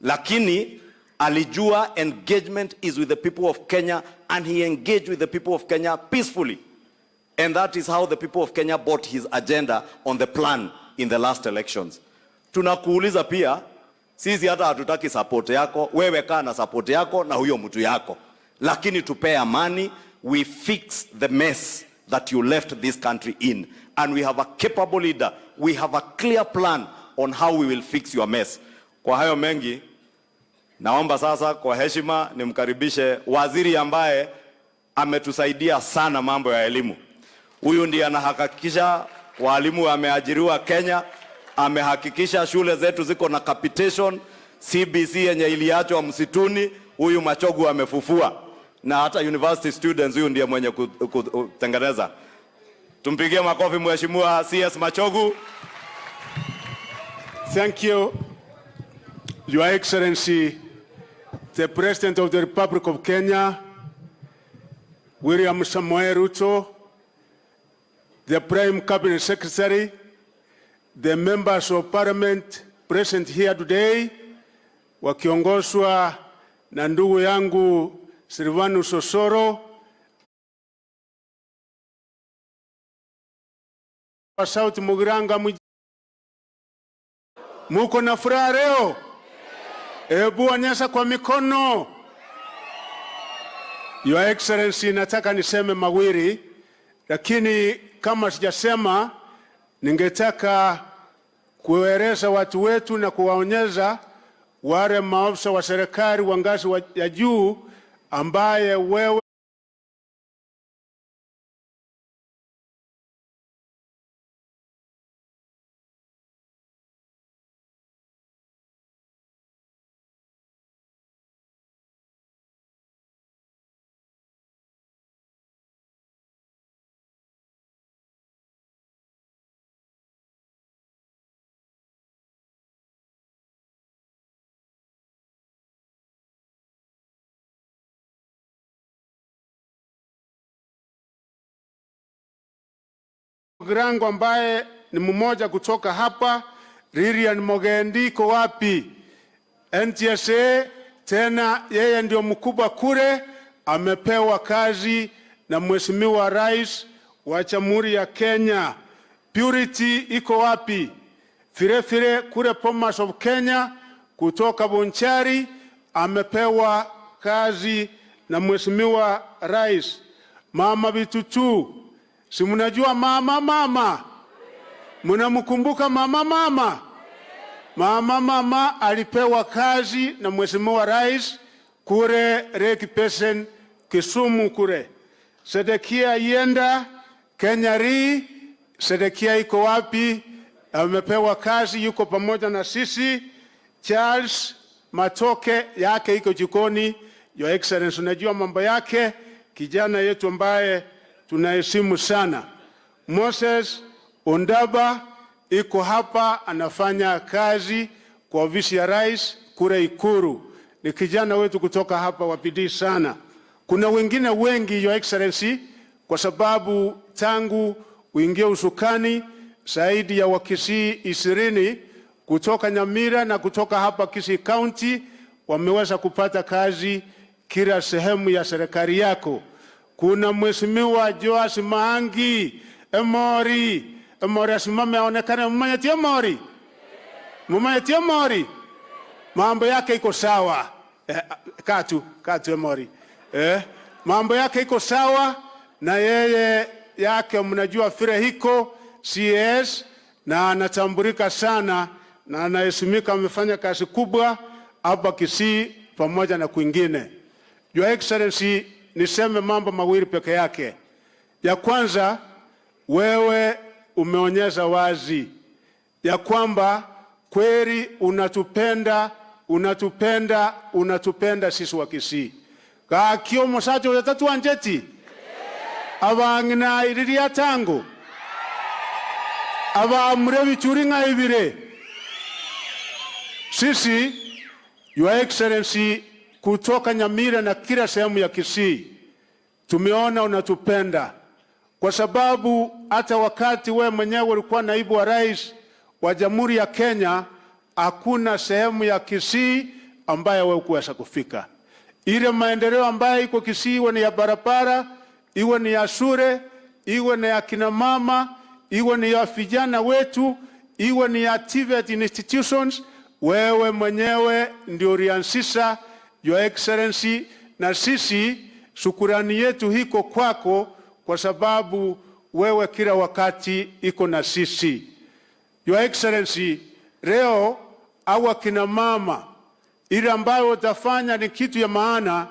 F: lakini alijua engagement is with the people of Kenya, and he engaged with the people of Kenya peacefully. And that is how the people of Kenya bought his agenda on the plan in the last elections. Tunakuuliza pia, sisi hata hatutaki support yako, wewe kaa na support yako na huyo mtu yako. Lakini tupe amani, we fix the mess that you left this country in. And we have a capable leader. We have a clear plan on how we will fix your mess. Kwa hayo mengi, naomba sasa kwa heshima nimkaribishe waziri ambaye ametusaidia sana mambo ya elimu. Huyu ndiye anahakikisha walimu wameajiriwa Kenya, amehakikisha shule zetu ziko na capitation, CBC yenye iliachwa msituni, huyu Machogu amefufua. Na hata university students huyu ndiye mwenye kutengeneza. Tumpigie makofi mheshimiwa CS Machogu.
G: Thank you, Your Excellency, the President of the Republic of Kenya, William Samoei Ruto, the Prime Cabinet Secretary, the members of Parliament present here today, wakiongozwa na ndugu yangu Silvanus Osoro, wa South Mugirango. Muko na furaha leo? Ebu onyesha kwa mikono. Your Excellency, nataka niseme mawili, lakini kama sijasema, ningetaka kueleza watu wetu na kuwaonyesha wale maafisa wa serikali wa ngazi ya juu ambaye wewe Mugirango ambaye ni mmoja kutoka hapa, Lilian Mogendi ko wapi? NTSA tena yeye ndio mkubwa kule, amepewa kazi na Mheshimiwa Rais wa Jamhuri ya Kenya. Purity iko wapi? Fire kule Bomas of Kenya kutoka Bonchari amepewa kazi na Mheshimiwa Rais. Mama Bitutu, si mnajua mama? Mnamkumbuka mama? Mama alipewa kazi na Mheshimiwa Rais kure Lake Basin Kisumu kure. Sedekia Yenda Kenyari, Sedekia iko wapi? Amepewa kazi, yuko pamoja na sisi. Charles Matoke yake iko jikoni. Your Excellency, unajua mambo yake, kijana yetu ambaye tunaheshimu sana. Moses Ondaba iko hapa, anafanya kazi kwa ofisi ya Rais kule Ikuru. Ni kijana wetu kutoka hapa wa bidii sana. Kuna wengine wengi, Your Excellency, kwa sababu tangu uingie usukani zaidi ya Wakisii 20 kutoka Nyamira na kutoka hapa Kisii County wameweza kupata kazi kila sehemu ya serikali yako. Kuna Mheshimiwa Joas Maangi, Emori asimame aonekane. Mmanyatia Emori. Mambo yake iko sawa. Katu Emori. Mambo yake iko sawa, na yeye yake mnajua fire hiko CS, na anatambulika sana na anaheshimika, amefanya kazi kubwa hapa Kisii pamoja na kwingine. Your Excellency, niseme mambo mawili peke yake. Ya kwanza, wewe umeonyesha wazi ya kwamba kweli unatupenda sisi wa Kisii. Kakio mosacho yatatu anjeti. Abangina iriria tango. Abamrevi churinga ibire. Sisi, Your Excellency, kutoka Nyamira na kila sehemu ya Kisii, tumeona unatupenda. kwa sababu hata wakati we mwenyewe ulikuwa naibu wa rais wa Jamhuri ya Kenya, hakuna sehemu ya Kisii ambayo wewe kuweza kufika. Ile maendeleo ambayo iko Kisii, iwe ni ya barabara, iwe ni ya shule, iwe ni ya kina mama, iwe ni ya vijana wetu, iwe ni ya TVET institutions, wewe mwenyewe ndio ulianzisha, Your Excellency, na sisi shukrani yetu hiko kwako, kwa sababu wewe kila wakati iko na sisi. Your Excellency, leo awa kina mama, ile ambayo utafanya ni kitu ya maana,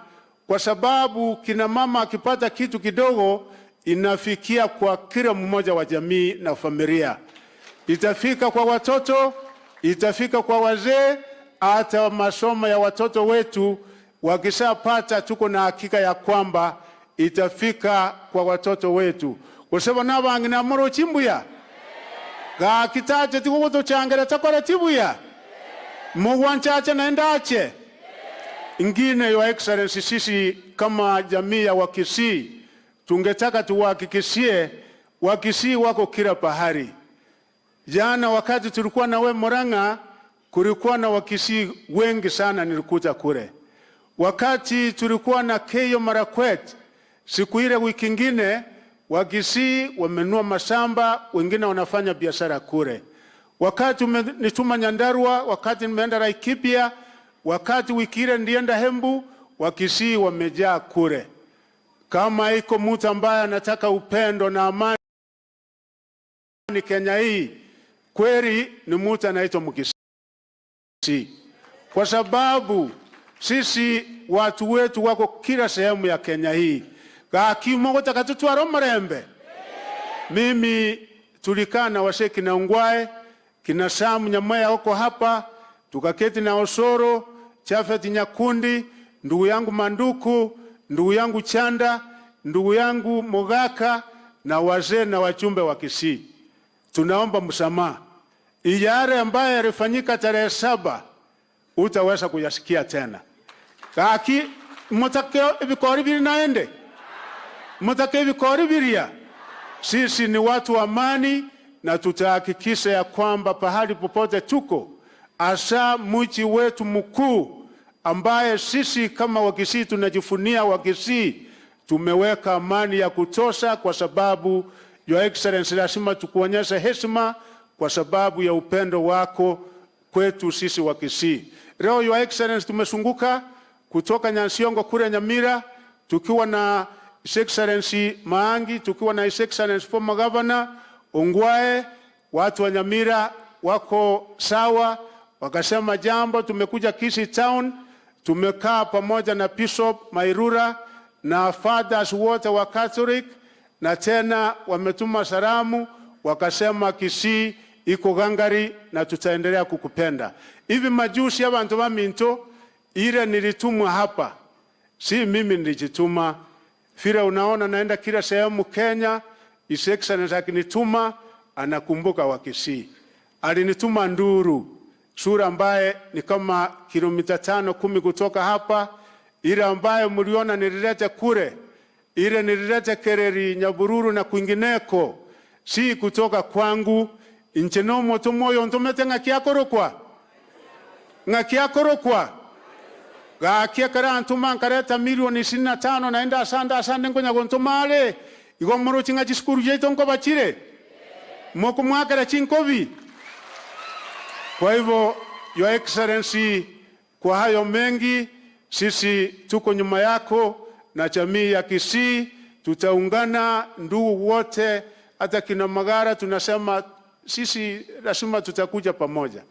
G: kwa sababu kina mama akipata kitu kidogo inafikia kwa kila mmoja wa jamii na familia. Itafika kwa watoto, itafika kwa wazee, hata masomo ya watoto wetu wakishapata, tuko na hakika ya kwamba itafika kwa watoto wetu. Kusema nabangi na moro chimbuya ga kitache tiko to changera takora tibuya mugwanchache naendache ingine. Your Excellency, sisi kama jamii ya Wakisii tungetaka tuwahakikishie Wakisii wako kila pahari. Jana wakati tulikuwa na we Murang'a, kulikuwa na Wakisii wengi sana nilikuta kule. Wakati tulikuwa na Keyo Marakwet, siku ile wiki ingine, Wakisii wamenua mashamba, wengine wanafanya biashara kule. Wakati nituma Nyandarua, wakati nimeenda Laikipia, wakati wiki ile ndienda Hembu, Wakisii wamejaa kule. Kama iko mtu ambaye anataka upendo na amani Kenya hii, kweli ni mtu anaitwa Mukisii, kwa sababu sisi watu wetu wako kila sehemu ya Kenya hii. Kakimo takatutwaro marembe. Mimi tulikaa na wasee kina Ungwae, kina Samu Nyamaya huko hapa, tukaketi na Osoro, Chafet Nyakundi, ndugu yangu Manduku, ndugu yangu Chanda, ndugu yangu Mogaka, na wazee na wachumbe wa Kisii. Tunaomba msamaha. Iyare ambaye yalifanyika tarehe 7 utaweza kuyasikia tena. Kaki mtakeo ibikori biri naende. Mtakeo ibikori biria. Sisi ni watu wa amani, na tutahakikisha ya kwamba pahali popote tuko, asa mji wetu mkuu ambaye sisi kama Wakisii tunajifunia Wakisii, tumeweka amani ya kutosha, kwa sababu Your Excellency, lazima tukuonyeshe heshima kwa sababu ya upendo wako kwetu sisi Wakisii. Leo Your Excellency, tumesunguka kutoka Nyansiongo kule Nyamira, tukiwa na His Excellency Maangi, tukiwa na His Excellency former Governor Ongwae. Watu wa Nyamira wako sawa, wakasema jambo. Tumekuja Kisii town, tumekaa pamoja na Bishop Mairura na fathers wote wa Catholic, na tena wametuma salamu, wakasema Kisii iko gangari na tutaendelea kukupenda. Hivi majuzi abantu ba Minto, ile nilitumwa hapa, si mimi nilijituma. Fira unaona naenda kila sehemu Kenya, His Excellency akinituma anakumbuka Wakisii. Alinituma Nduru, sura ambaye ni kama kilomita 5-10 kutoka hapa, ile ambaye mliona nililete kure, ile nililete Kereri, Nyabururu na kwingineko, si kutoka kwangu. Inchenomo tumoyo ntomete ngakiakorokwa gakia kara ntuma nkareta milioni 25 naenda asanda ngonya gontomale igomoro chinga chiskuru jeito nko bachire moko mwakara chinkobi. Kwa hivyo Your Excellency, kwa hayo mengi sisi tuko nyuma yako, na jamii ya Kisii tutaungana, ndugu wote, hata kina Magara tunasema sisi lazima tutakuja pamoja.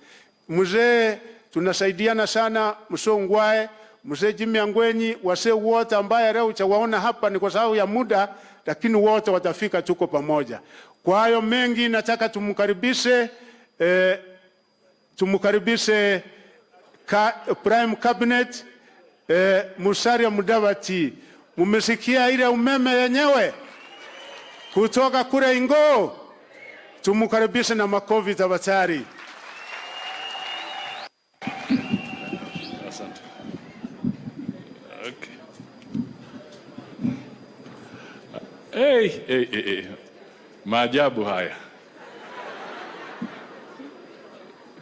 G: Mzee tunasaidiana sana, Msongwae, Mzee Jimmy Angwenyi, wase wote ambaye leo utawaona hapa ni kwa sababu ya muda, lakini wote watafika, tuko pamoja. Kwa hayo mengi nataka tumukaribishe Prime Cabinet Musalia Mudavadi. Mumesikia ile umeme yenyewe kutoka kule Ingo, tumukaribishe na makofi tafadhali.
E: Asante. Okay.
H: Maajabu haya.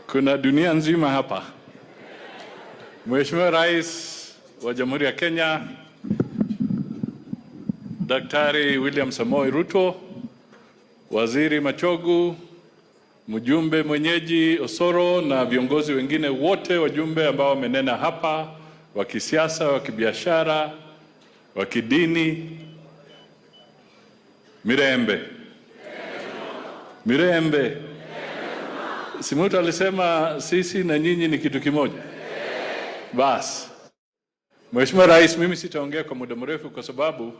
H: Kuna dunia nzima hapa. Mheshimiwa Rais wa Jamhuri ya Kenya, Daktari William Samoei Ruto, Waziri Machogu, mjumbe mwenyeji Osoro na viongozi wengine wote, wajumbe ambao wamenena hapa, wa kisiasa, wa kibiashara, wa kidini. Mirembe. Mirembe. Si mtu alisema sisi na nyinyi ni kitu kimoja? Bas. Mheshimiwa Rais, mimi sitaongea kwa muda mrefu kwa sababu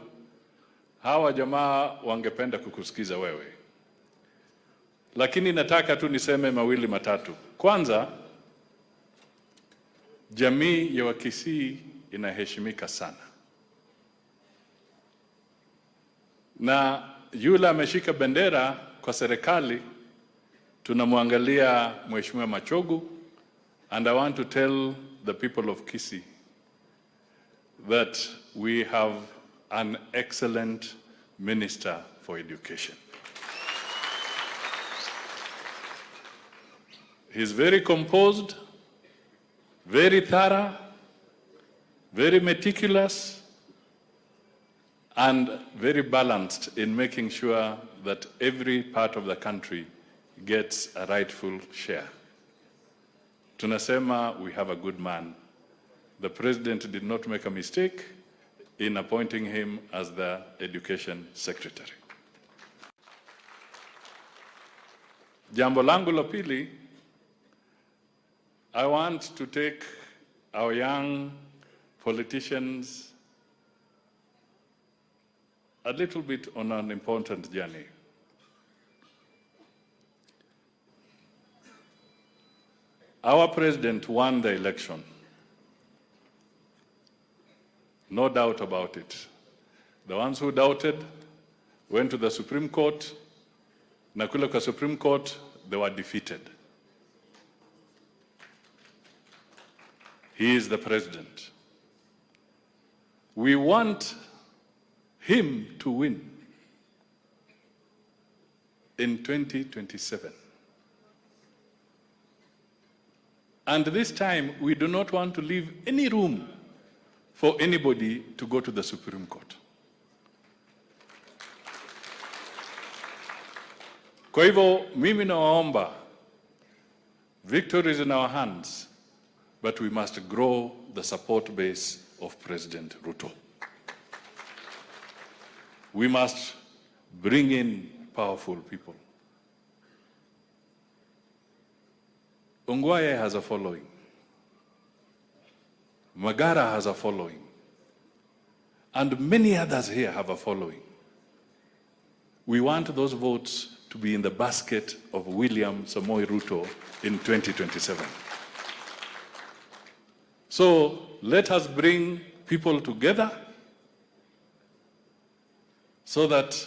H: hawa jamaa wangependa kukusikiza wewe. Lakini nataka tu niseme mawili matatu. Kwanza, jamii ya Wakisii inaheshimika sana. Na yule ameshika bendera kwa serikali, tunamwangalia Mheshimiwa Machogu, and I want to tell the people of Kisii that we have an excellent Minister for Education. He's very composed, very thorough, very meticulous, and very balanced in making sure that every part of the country gets a rightful share. Tunasema we have a good man. The President did not make a mistake in appointing him as the Education Secretary. Jambo langu la pili, I want to take our young politicians a little bit on an important journey. Our president won the election. No doubt about it. The ones who doubted went to the Supreme Court. Na kule kwa Supreme Court, they were defeated. He is the president. We want him to win in 2027. And this time, we do not want to leave any room for anybody to go to the Supreme Court. Kwa hivyo, mimi nawaomba, victory is in our hands, but we must grow the support base of President Ruto. We must bring in powerful people. Ongwae has a following. Magara has a following. And many others here have a following. We want those votes to be in the basket of William Samoei Ruto in 2027. So let us bring people together so that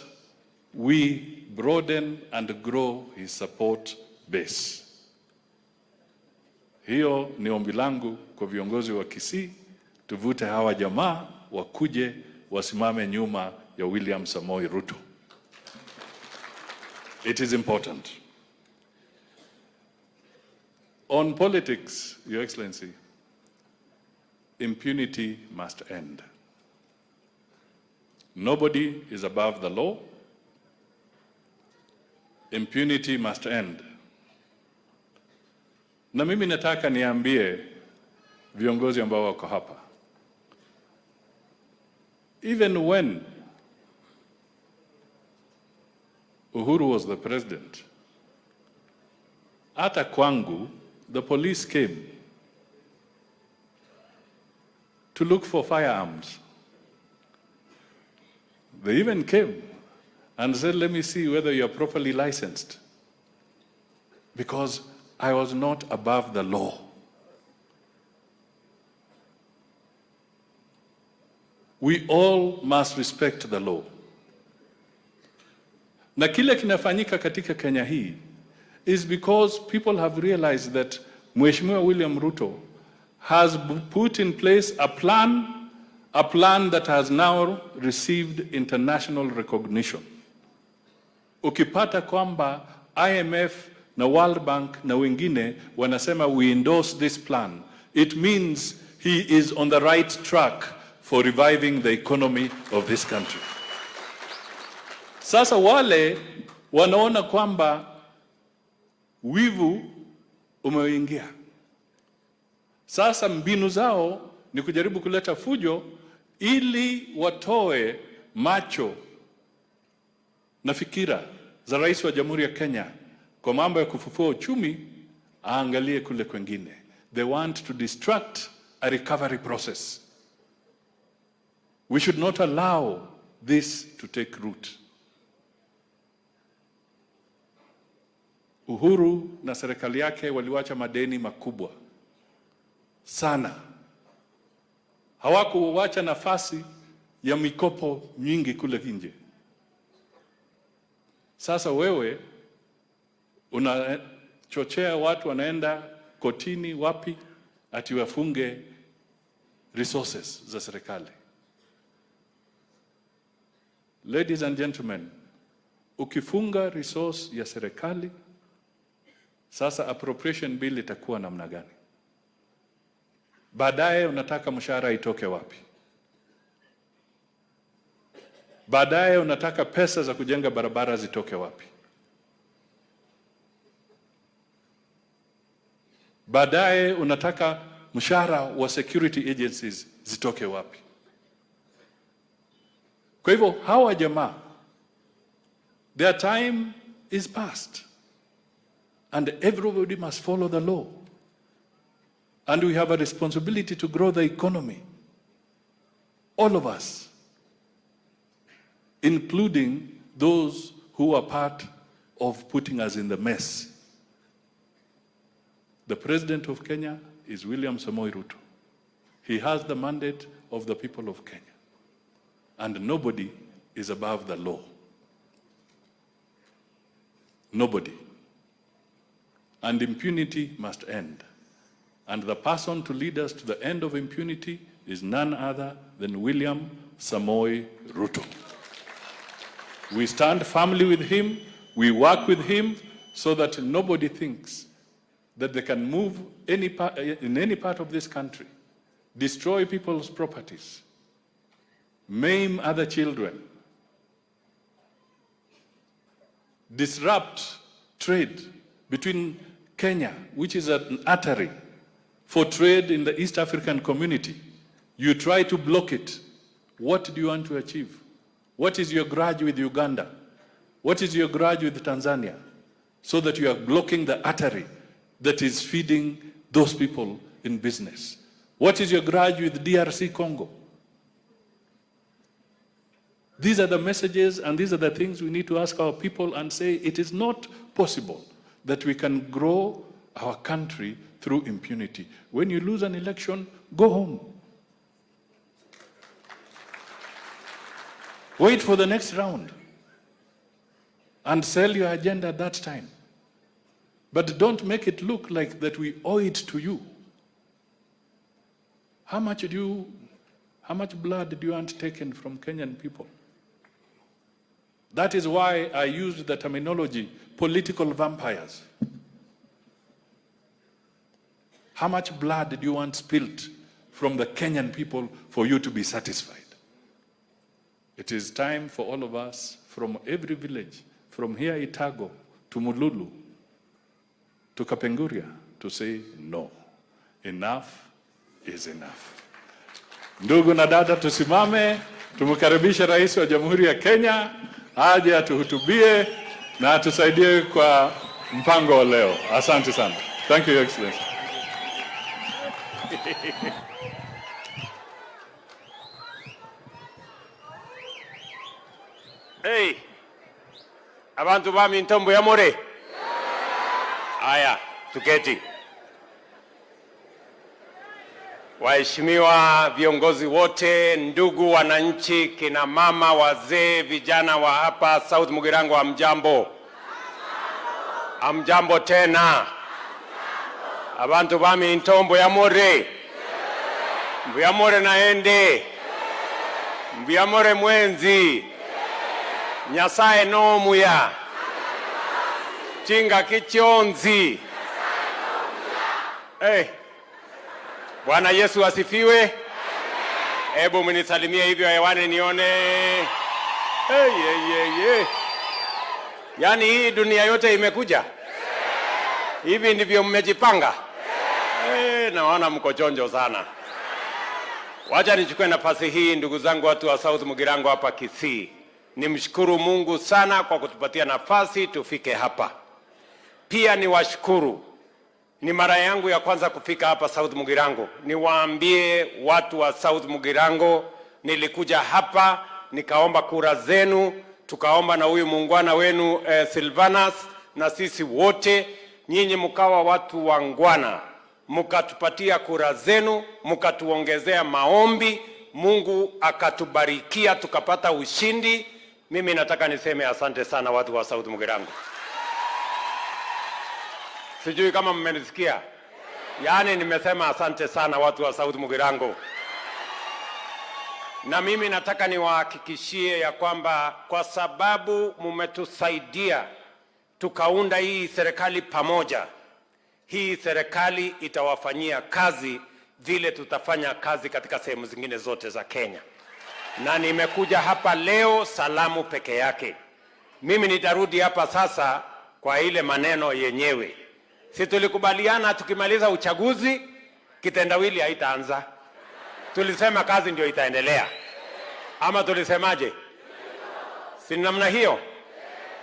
H: we broaden and grow his support base. Hiyo ni ombi langu kwa viongozi wa Kisii, tuvute hawa jamaa wakuje wasimame nyuma ya William Samoei Ruto. It is important. On politics, Your Excellency, impunity must end. Nobody is above the law. Impunity must end. Na mimi nataka niambie viongozi ambao wako hapa. Even when Uhuru was the president, hata kwangu, the police came to look for firearms. They even came and said, let me see whether you're properly licensed. Because I was not above the law. We all must respect the law. Na kile kinafanyika katika Kenya hii is because people have realized that Mheshimiwa William Ruto has put in place a plan a plan that has now received international recognition. Ukipata kwamba IMF na World Bank na wengine wanasema we endorse this plan, it means he is on the right track for reviving the economy of this country. Sasa wale wanaona kwamba wivu umeingia. Sasa mbinu zao ni kujaribu kuleta fujo ili watoe macho na fikira za rais wa Jamhuri ya Kenya kwa mambo ya kufufua uchumi, aangalie kule kwengine. They want to distract a recovery process. We should not allow this to take root. Uhuru na serikali yake waliwacha madeni makubwa sana. Hawakuwacha nafasi ya mikopo nyingi kule nje. Sasa wewe unachochea watu wanaenda kotini wapi ati wafunge resources za serikali. Ladies and gentlemen, ukifunga resource ya serikali, sasa appropriation bill itakuwa namna gani? Baadaye unataka mshahara itoke wapi? Baadaye unataka pesa za kujenga barabara zitoke wapi? Baadaye unataka mshahara wa security agencies zitoke wapi? Kwa hivyo hawa jamaa, their time is past and everybody must follow the law. And we have a responsibility to grow the economy. All of us, including those who are part of putting us in the mess. The President of Kenya is William Samoei Ruto. He has the mandate of the people of Kenya. And nobody is above the law. Nobody. And impunity must end. And the person to lead us to the end of impunity is none other than William Samoei Ruto. We stand firmly with him, we work with him so that nobody thinks that they can move in any part of this country, destroy people's properties, maim other children, disrupt trade between Kenya, which is an artery for trade in the East African community. You try to block it. What do you want to achieve? What is your grudge with Uganda? What is your grudge with Tanzania? So that you are blocking the artery that is feeding those people in business. What is your grudge with DRC Congo? These are the messages and these are the things we need to ask our people and say it is not possible that we can grow our country through impunity. When you lose an election, go home. Wait for the next round and sell your agenda at that time. But don't make it look like that we owe it to you. How much blood do you want taken from Kenyan people? That is why I used the terminology political vampires. How much blood do you want spilt from the Kenyan people for you to be satisfied? It is time for all of us from every village, from here Itago to Mululu to Kapenguria, to say no. Enough is enough. Ndugu na dada, tusimame, tumkaribishe Rais wa Jamhuri ya Kenya aje atuhutubie na atusaidie kwa mpango wa leo. Asante sana. Thank you, Your Excellency.
D: Hey, abantu bami ntombo ya more. Aya, tuketi. Waheshimiwa viongozi wote, ndugu wananchi, kina mama, wazee, vijana wa hapa South Mugirango, hamjambo. Hamjambo tena. Abantu bami ntombo ya more. Mbu ya more naende.
I: Mbiamore mwenzi. Nyasaye no muya. Chinga kichonzi. Hey. Bwana Yesu asifiwe. Hebu mnisalimie hivyo hewani nione. Hey. Yaani hii dunia yote imekuja. Hivi ndivyo mmejipanga. Naona mko chonjo sana. Wacha nichukue nafasi hii ndugu zangu watu wa South Mugirango hapa Kisii. Nimshukuru Mungu sana kwa kutupatia nafasi tufike hapa. Pia niwashukuru. Ni mara yangu ya kwanza kufika hapa South Mugirango. Niwaambie watu wa South Mugirango, nilikuja hapa nikaomba kura zenu, tukaomba na huyu muungwana wenu Silvanus na sisi wote, nyinyi mkawa watu wangwana. Mkatupatia kura zenu, mkatuongezea maombi, Mungu akatubarikia tukapata ushindi. Mimi nataka niseme asante sana watu wa South Mugirango. Sijui kama mmenisikia. Yaani nimesema asante sana watu wa South Mugirango. Na mimi nataka niwahakikishie ya kwamba kwa sababu mmetusaidia tukaunda hii serikali pamoja, hii serikali itawafanyia kazi vile tutafanya kazi katika sehemu zingine zote za Kenya. Na nimekuja hapa leo salamu peke yake. Mimi nitarudi hapa sasa kwa ile maneno yenyewe. Si tulikubaliana tukimaliza uchaguzi kitendawili haitaanza. Tulisema kazi ndio itaendelea. Ama tulisemaje? Si namna hiyo?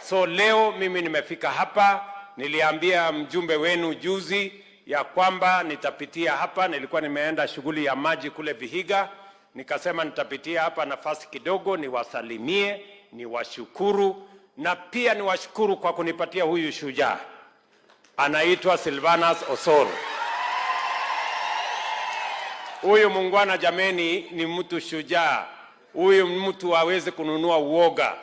I: So leo mimi nimefika hapa, niliambia mjumbe wenu juzi ya kwamba nitapitia hapa, nilikuwa nimeenda shughuli ya maji kule Vihiga, nikasema nitapitia hapa nafasi kidogo niwasalimie, niwashukuru na pia niwashukuru kwa kunipatia huyu shujaa. Anaitwa Silvanus Osoro. Huyu muungwana jameni ni mtu shujaa. Huyu mtu hawezi kununua uoga.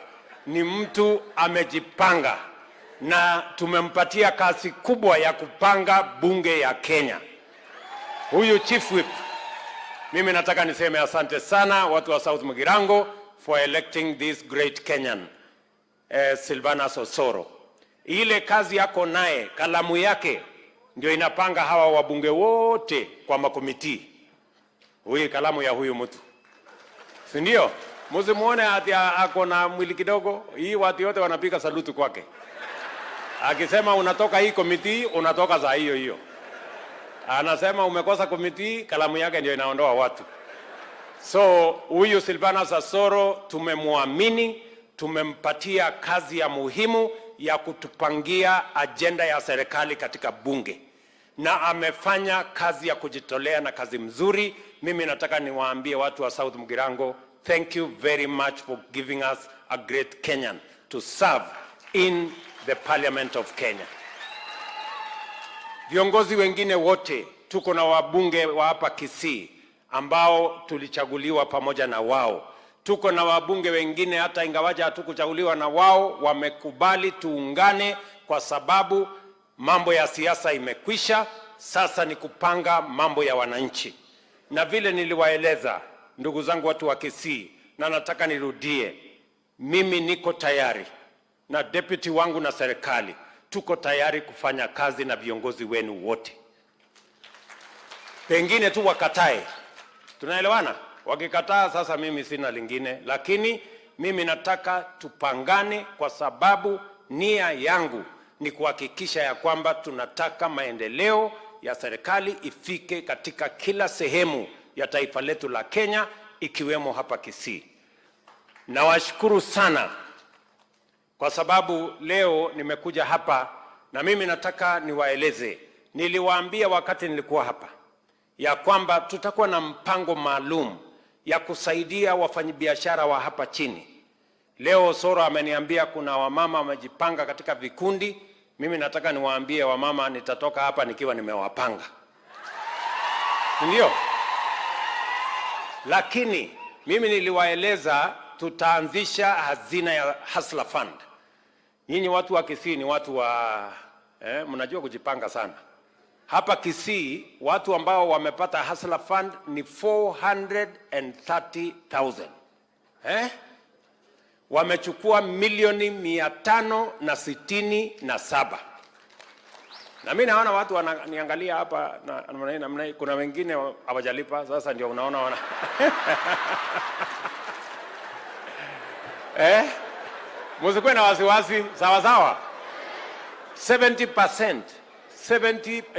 I: Ni mtu amejipanga na tumempatia kazi kubwa ya kupanga bunge ya Kenya. Huyu chief whip, mimi nataka niseme asante sana watu wa South Mugirango for electing this great Kenyan, Silvanus Osoro. Ile kazi yako naye, kalamu yake ndio inapanga hawa wabunge wote kwa makomiti. Huyu kalamu ya huyu mtu. Si ndio? Msimuone ati ako na mwili kidogo, hii watu wote wanapiga salutu kwake. Akisema unatoka hii komiti, unatoka za hiyo hiyo. Anasema umekosa komiti, kalamu yake ndio inaondoa watu. So huyu Silvanus Osoro tumemwamini, tumempatia kazi ya muhimu ya kutupangia agenda ya serikali katika bunge. Na amefanya kazi ya kujitolea na kazi mzuri. Mimi nataka niwaambie watu wa South Mugirango, thank you very much for giving us a great Kenyan to serve in the Parliament of Kenya. Viongozi wengine wote, tuko na wabunge wa hapa Kisii ambao tulichaguliwa pamoja na wao. Tuko na wabunge wengine hata ingawaja hatukuchaguliwa na wao, wamekubali tuungane kwa sababu mambo ya siasa imekwisha, sasa ni kupanga mambo ya wananchi. Na vile niliwaeleza ndugu zangu watu wa Kisii, na nataka nirudie, mimi niko tayari na deputy wangu na serikali tuko tayari kufanya kazi na viongozi wenu wote. Pengine tu wakatae. Tunaelewana? Wakikataa sasa mimi sina lingine, lakini mimi nataka tupangane kwa sababu nia yangu ni kuhakikisha ya kwamba tunataka maendeleo ya serikali ifike katika kila sehemu ya taifa letu la Kenya, ikiwemo hapa Kisii. Nawashukuru sana kwa sababu leo nimekuja hapa na mimi nataka niwaeleze. Niliwaambia wakati nilikuwa hapa ya kwamba tutakuwa na mpango maalum ya kusaidia wafanyabiashara wa hapa chini. Leo Osoro ameniambia kuna wamama wamejipanga katika vikundi. Mimi nataka niwaambie wamama nitatoka hapa nikiwa nimewapanga. Ndio? Lakini mimi niliwaeleza tutaanzisha hazina ya Hustler Fund. Nyinyi watu wa Kisii ni watu wa mnajua kujipanga sana. Hapa Kisii watu ambao wamepata Hustler Fund ni 430,000. wamechukua milioni 567. Na mimi naona watu wananiangalia hapa na kuna wengine hawajalipa, sasa ndio unaona wana Msikuwe na wasiwasi, sawa sawa. 70%,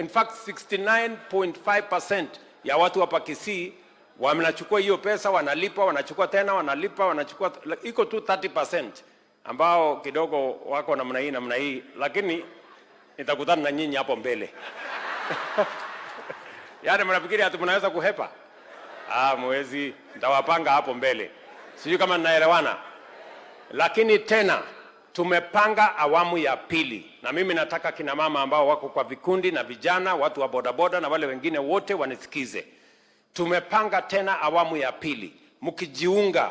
I: in fact 69.5% ya watu hapa Kisii wanachukua hiyo pesa, wanalipa, wanachukua tena, wanalipa, wanachukua, iko tu 30% ambao kidogo wako namna hii, lakini nitakutana na nyinyi hapo mbele. Yaani mnafikiri ati mnaweza kuhepa? Mwezi nitawapanga hapo mbele. Sijui kama ninaelewana. Lakini tena tumepanga awamu ya pili, na mimi nataka kina mama ambao wako kwa vikundi na vijana, watu wa bodaboda na wale wengine wote wanisikize. Tumepanga tena awamu ya pili. Mkijiunga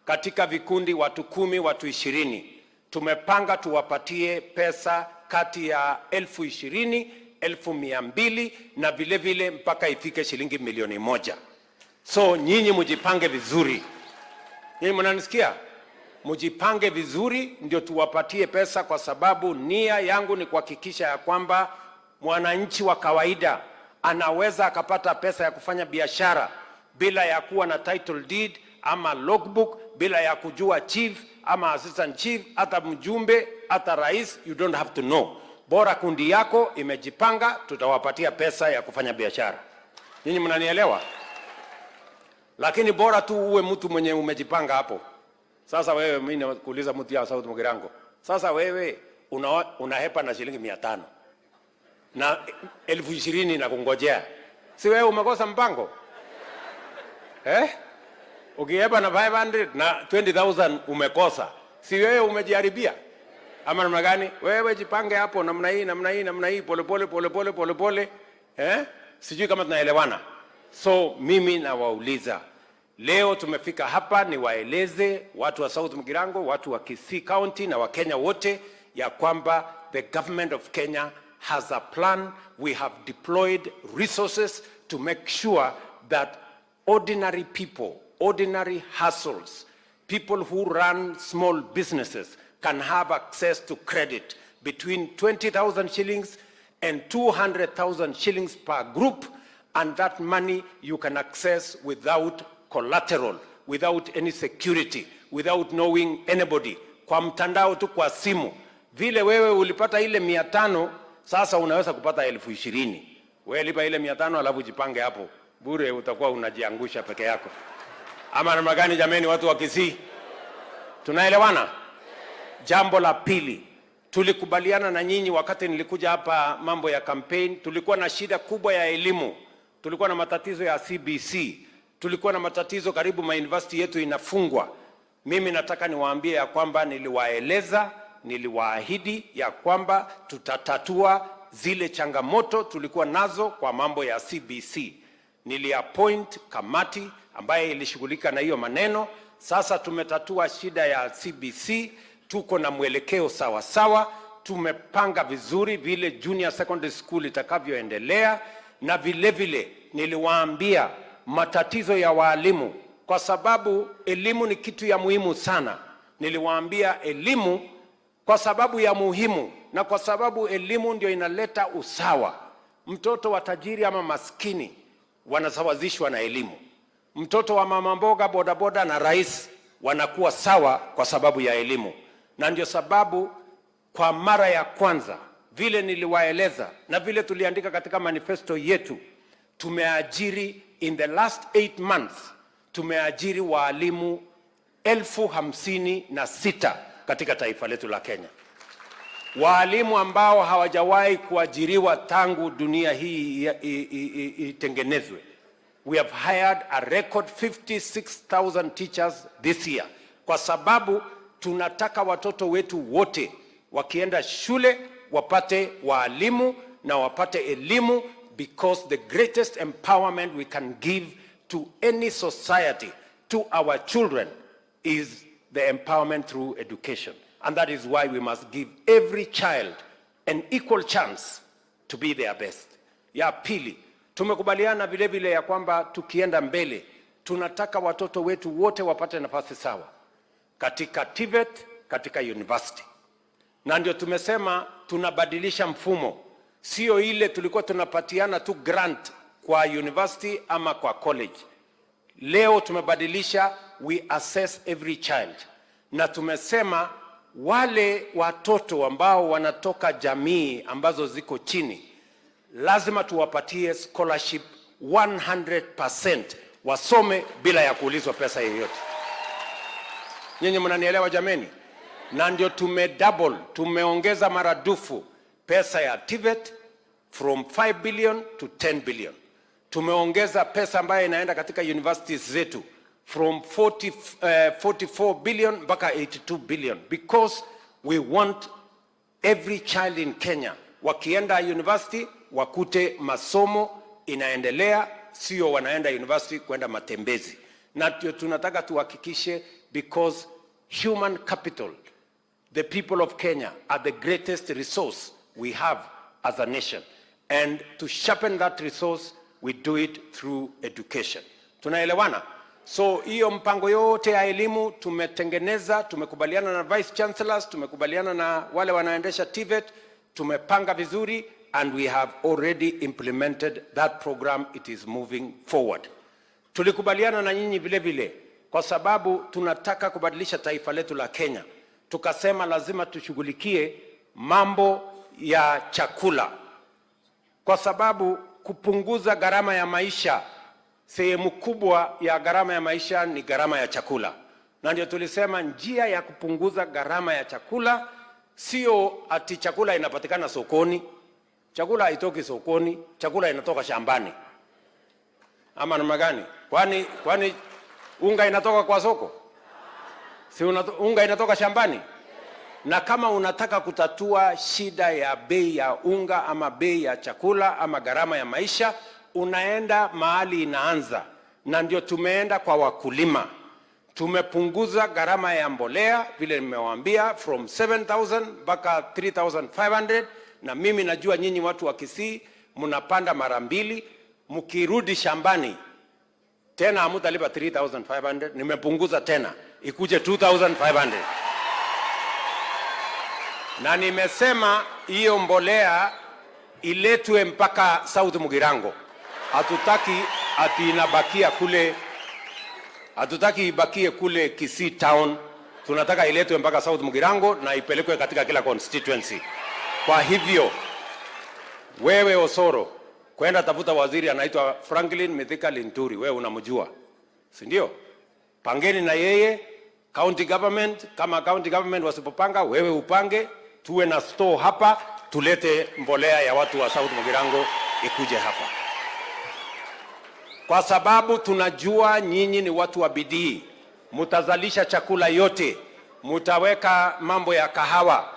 I: katika vikundi watu 10, watu 20, tumepanga tuwapatie pesa kati ya 20,000, 1,200 na vile vile mpaka ifike shilingi 1,000,000. So nyinyi mjipange vizuri. Nyinyi mnanisikia? Mjipange vizuri ndio tuwapatie pesa, kwa sababu nia yangu ni kuhakikisha ya kwamba mwananchi wa kawaida anaweza akapata pesa ya kufanya biashara bila ya kuwa na title deed ama logbook, bila ya kujua chief ama assistant chief, hata mjumbe, hata rais, you don't have to know. Bora kundi yako imejipanga, tutawapatia pesa ya kufanya biashara. Ninyi mnanielewa? Lakini bora tu uwe mtu mwenye umejipanga hapo. Sasa wewe, mimi nakuuliza mtu ya South Mugirango, sasa wewe unahepa na shilingi 500 na 20,000 na kungojea, si wewe umekosa mpango? Ukihepa na 500 na 20,000 umekosa, si wewe umejiharibia? Ama namna gani? Wewe jipange hapo namna hii, pole. Sijui kama tunaelewana. So mimi nawauliza, leo tumefika hapa niwaeleze watu wa South Mugirango, watu wa Kisii County na Wakenya wote ya kwamba the government of Kenya has a plan. We have deployed resources to make sure that ordinary people, ordinary hustles, people who run small businesses can have access to credit between 20,000 shillings and 200,000 shillings per group, and that money you can access without collateral, without any security, without knowing anybody, kwa mtandao tu, kwa simu. Vile wewe ulipata ile 500, sasa unaweza kupata 20,000. Wewe lipa ile 500 alafu jipange hapo. Bure utakuwa unajiangusha peke yako. Ama namna gani jameni, watu wa Kisii? Tunaelewana? Jambo la pili, tulikubaliana na nyinyi wakati nilikuja hapa mambo ya campaign, tulikuwa na shida kubwa ya elimu. Tulikuwa na matatizo ya CBC. Tulikuwa na matatizo, karibu university yetu inafungwa. Mimi nataka niwaambie ya kwamba niliwaeleza, niliwaahidi ya kwamba tutatatua zile changamoto tulikuwa nazo kwa mambo ya CBC. Niliappoint kamati ambaye ilishughulika na hiyo maneno. Sasa tumetatua shida ya CBC, tuko na mwelekeo sawa sawa, tumepanga vizuri vile junior secondary school itakavyoendelea, na vile vile niliwaambia matatizo ya walimu, kwa sababu elimu ni kitu ya muhimu sana. Niliwaambia elimu kwa sababu ya muhimu, na kwa sababu elimu ndio inaleta usawa. Mtoto wa tajiri ama maskini wanasawazishwa na elimu. Mtoto wa mama mboga, bodaboda na rais wanakuwa sawa kwa sababu ya elimu. Na ndio sababu kwa mara ya kwanza, vile niliwaeleza na vile tuliandika katika manifesto yetu, tumeajiri in the last 8 months, tumeajiri walimu 56,000 katika taifa letu la Kenya. Walimu ambao hawajawahi kuajiriwa tangu dunia hii itengenezwe. We have hired a record 56,000 teachers this year, kwa sababu tunataka watoto wetu wote wakienda shule wapate walimu na wapate elimu, because the greatest empowerment we can give to any society, to our children, is the empowerment through education. And that is why we must give every child an equal chance to be their best. Ya pili, tumekubaliana vile vile ya kwamba tukienda mbele tunataka watoto wetu wote wapate nafasi sawa katika TVET, katika university. Na ndio tumesema tunabadilisha mfumo. Sio ile tulikuwa tunapatiana tu grant kwa university ama kwa college. Leo tumebadilisha, we assess every child. Na tumesema wale watoto ambao wanatoka jamii ambazo ziko chini, lazima tuwapatie scholarship 100%, wasome bila ya kuulizwa pesa yoyote. Nyinyi mnanielewa jameni? Na ndio tumeongeza maradufu pesa ya TVET from 5 billion to 10 billion. Tumeongeza pesa ambayo inaenda katika universities zetu from 44 billion mpaka 82 billion, because we want every child in Kenya wakienda university wakute masomo inaendelea, sio wanaenda university kwenda matembezi. Na tunataka tuhakikishe, because human capital, the people of Kenya are the greatest resource we have as a nation, and to sharpen that resource we do it through education. Tunaelewana? So hiyo mpango yote ya elimu tumetengeneza, tumekubaliana na vice chancellors, tumekubaliana na wale wanaendesha TVET, tumepanga vizuri, and we have already implemented that program. It is moving forward. Tulikubaliana na nyinyi vile vile kwa sababu tunataka kubadilisha taifa letu la Kenya. Tukasema lazima tushughulikie mambo ya chakula, kwa sababu kupunguza gharama ya maisha, sehemu kubwa ya gharama ya maisha ni gharama ya chakula. Na ndio tulisema njia ya kupunguza gharama ya chakula sio ati chakula inapatikana sokoni. Chakula haitoki sokoni, chakula inatoka shambani. Ama namna gani? Kwani unga inatoka kwa soko? Si unga inatoka shambani? Na kama unataka kutatua shida ya bei ya unga ama bei ya chakula ama gharama ya maisha, unaenda mahali inaanza. Na ndio tumeenda kwa wakulima. Tumepunguza gharama ya mbolea vile nimewaambia from 7,000 mpaka 3,500, na mimi najua nyinyi watu wa Kisii mnapanda mara mbili, mkirudi shambani tena hamtalipa 3,500, nimepunguza tena ikuje 2,500. Na nimesema hiyo mbolea iletwe mpaka South Mugirango. Hatutaki ati inabakia kule, hatutaki ibakie kule Kisii town. Tunataka iletwe mpaka South Mugirango na ipelekwe katika kila constituency. Kwa hivyo wewe Osoro, kwenda tafuta waziri anaitwa Franklin Mithika Linturi, wewe unamjua, si ndio? Pangeni na yeye county government. Kama county government wasipopanga, wewe upange, tuwe na store hapa, tulete mbolea ya watu wa South Mugirango ikuje hapa. Kwa sababu tunajua nyinyi ni watu wa bidii, mutazalisha chakula yote, mutaweka mambo ya kahawa,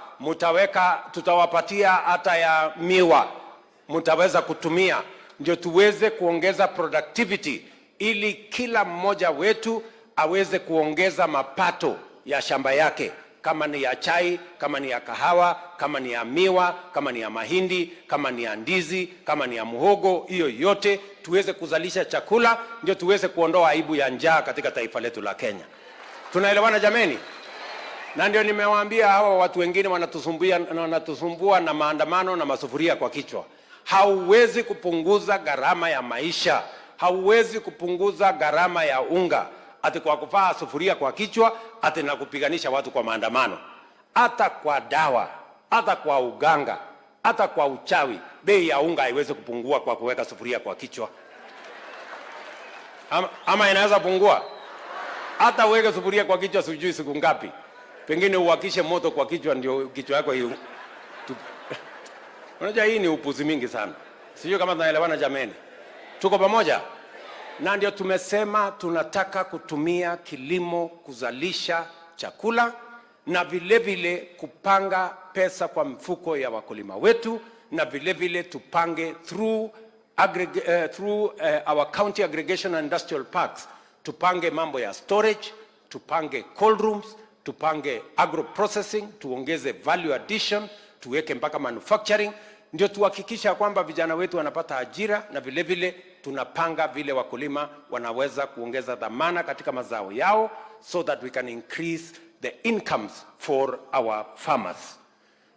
I: tutawapatia hata ya miwa, mutaweza kutumia, ndio tuweze kuongeza productivity, ili kila mmoja wetu aweze kuongeza mapato ya shamba yake, kama ni ya chai, kama ni ya kahawa, kama ni ya miwa, kama ni ya mahindi, kama ni ya ndizi, kama ni ya muhogo, hiyo yote tuweze kuzalisha chakula, ndio tuweze kuondoa aibu ya njaa katika taifa letu la Kenya. Tunaelewana jameni? Na ndio nimewaambia hawa watu wengine wanatusumbua na maandamano na masufuria kwa kichwa. Hauwezi kupunguza gharama ya maisha, hauwezi kupunguza gharama ya unga ati kwa kuvaa sufuria kwa kichwa, ati na kupiganisha watu kwa maandamano. Hata kwa dawa, hata kwa uganga, hata kwa uchawi, bei ya unga haiwezi kupungua kwa kuweka sufuria kwa kichwa. Ama inaweza pungua? Hata uweke sufuria kwa kichwa sijui siku ngapi, pengine uwakishe moto kwa kichwa ndio kichwa yako hiyo. Unajua hii ni upuzi mingi sana. Sijui kama tunaelewana jameni. Tuko pamoja? Na ndio tumesema tunataka kutumia kilimo kuzalisha chakula, na vile vile kupanga pesa kwa mfuko ya wakulima wetu, na vile vile tupange through our county aggregation and industrial parks, tupange mambo ya storage, tupange cold rooms, tupange agro processing, tuongeze value addition, tuweke mpaka manufacturing, ndio tuhakikisha kwamba vijana wetu wanapata ajira, na vile vile tunapanga vile wakulima wanaweza kuongeza dhamana katika mazao yao so that we can increase the incomes for our farmers.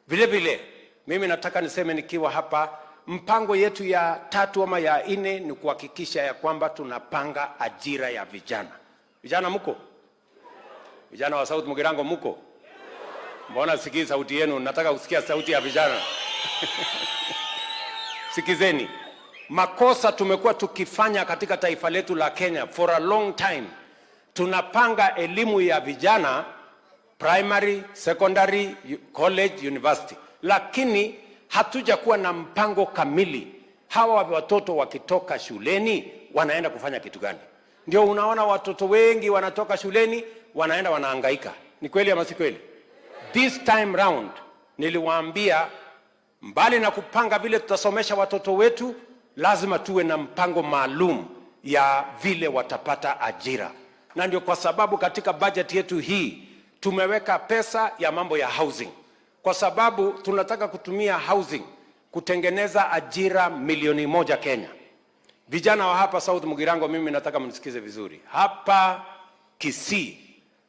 I: Vile vile, mimi nataka niseme nikiwa hapa, mpango yetu ya 3 ama ya 4 ni kuhakikisha ya kwamba tunapanga ajira ya vijana. Vijana mko? Vijana wa South Mugirango mko? Mbona sikii sauti yenu? Nataka kusikia sauti ya vijana. Sikizeni. Makosa tumekuwa tukifanya katika taifa letu la Kenya for a long time. Tunapanga elimu ya vijana, primary, secondary, college, university. Lakini hatuja kuwa na mpango kamili. Hawa watoto wakitoka shuleni wanaenda kufanya kitu gani? Ndio unaona watoto wengi wanatoka shuleni wanaenda wanahangaika. Ni kweli ama si kweli? This time round niliwaambia mbali na kupanga vile tutasomesha watoto wetu, lazima tuwe na mpango maalum ya vile watapata ajira. Na ndio kwa sababu katika budget yetu hii tumeweka pesa ya mambo ya housing. Kwa sababu tunataka kutumia housing kutengeneza ajira 1,000,000 Kenya. Vijana wa hapa South Mugirango, mimi nataka mnisikize vizuri. Hapa Kisii,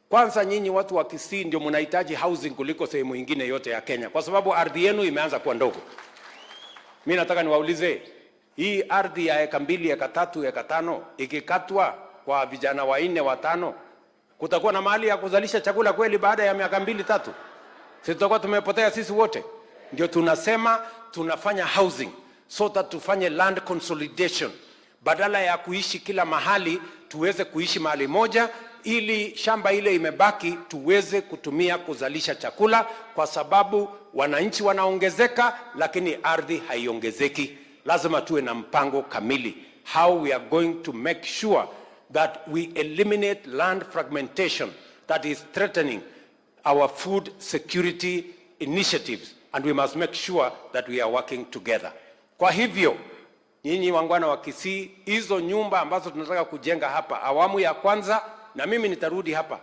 I: kwanza nyinyi watu wa Kisii ndio mnahitaji housing kuliko sehemu nyingine yote ya Kenya, kwa sababu ardhi yenu imeanza kuwa ndogo. Mimi nataka niwaulize, hii ardhi ya eka 2, eka 3, eka 5 ikikatwa kwa vijana wa 4, wa 5, kutakuwa na mahali ya kuzalisha chakula kweli baada ya miaka 2, 3? Sisi tutakuwa tumepotea sisi wote. Ndio tunasema tunafanya housing so that tufanye land consolidation. Badala ya kuishi kila mahali, tuweze kuishi mahali moja, ili shamba ile imebaki tuweze kutumia kuzalisha chakula, kwa sababu wananchi wanaongezeka lakini ardhi haiongezeki. Lazima tuwe na mpango kamili how we are going to make sure that we eliminate land fragmentation that is threatening our food security initiatives, and we must make sure that we are working together. Kwa hivyo, nyinyi wangwana wa Kisii, hizo nyumba ambazo tunataka kujenga hapa awamu ya kwanza, na mimi nitarudi hapa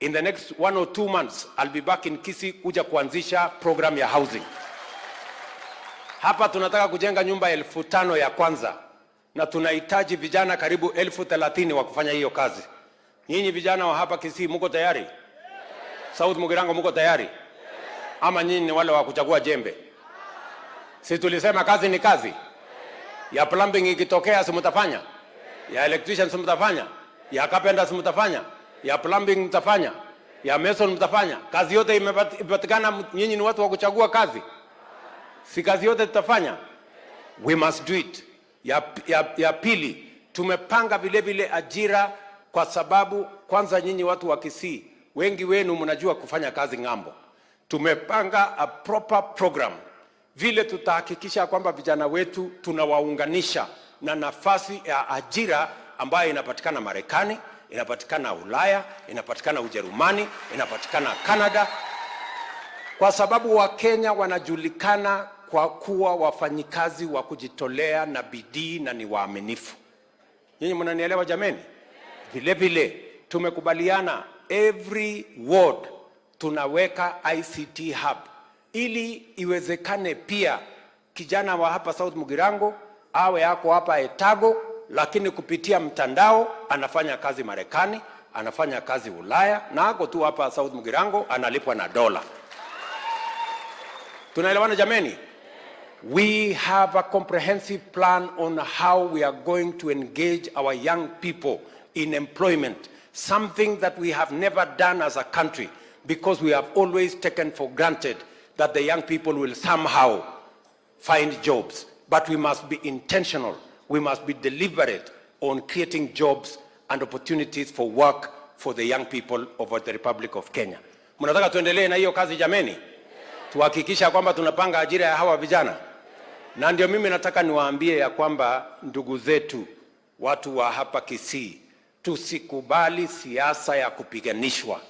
I: in the next 1 or 2 months, I'll be back in Kisii kuja kuanzisha program ya housing. Hapa tunataka kujenga nyumba 5,000 ya kwanza, na tunahitaji vijana karibu 30,000 wa kufanya hiyo kazi. Nyinyi vijana wa hapa Kisii mko tayari? South Mugirango mko tayari? Ama nyinyi ni wale wa kuchagua jembe? Si tulisema kazi ni kazi? Ya plumbing ikitokea si mtafanya? Ya electrician si mtafanya? Ya carpenter si mtafanya? Ya plumbing mtafanya? Ya mason mtafanya? Kazi yote imepatikana, nyinyi ni watu wa kuchagua kazi? Si kazi yote tutafanya? We must do it. Ya pili, tumepanga vile vile ajira, kwa sababu kwanza nyinyi watu wa Kisii, wengi wenu mnajua kufanya kazi ng'ambo. Tumepanga a proper program vile tutahakikisha kwamba vijana wetu tunawaunganisha na nafasi ya ajira ambayo inapatikana Marekani, inapatikana Ulaya, inapatikana Ujerumani, inapatikana Canada, kwa sababu Wakenya wanajulikana kwa kuwa wafanyikazi wa kujitolea na bidii na ni waaminifu. Nyinyi mnanielewa jameni? Vile vile tumekubaliana every ward tunaweka ICT hub, ili iwezekane pia kijana wa hapa South Mugirango awe yako hapa Etago, lakini kupitia mtandao anafanya kazi Marekani, anafanya kazi Ulaya, na ako tu hapa South Mugirango analipwa na dola. Tunaelewana jameni? We have a comprehensive plan on how we are going to engage our young people in employment, something that we have never done as a country, because we have always taken for granted that the young people will somehow find jobs. But we must be intentional. We must be deliberate on creating jobs and opportunities for work for the young people of the Republic of Kenya. Mnataka tuendelee na hiyo kazi jameni? Tuhakikisha kwamba tunapanga ajira ya hawa vijana. Na ndio mimi nataka niwaambie ya kwamba ndugu zetu, watu wa hapa Kisii, tusikubali siasa ya kupiganishwa.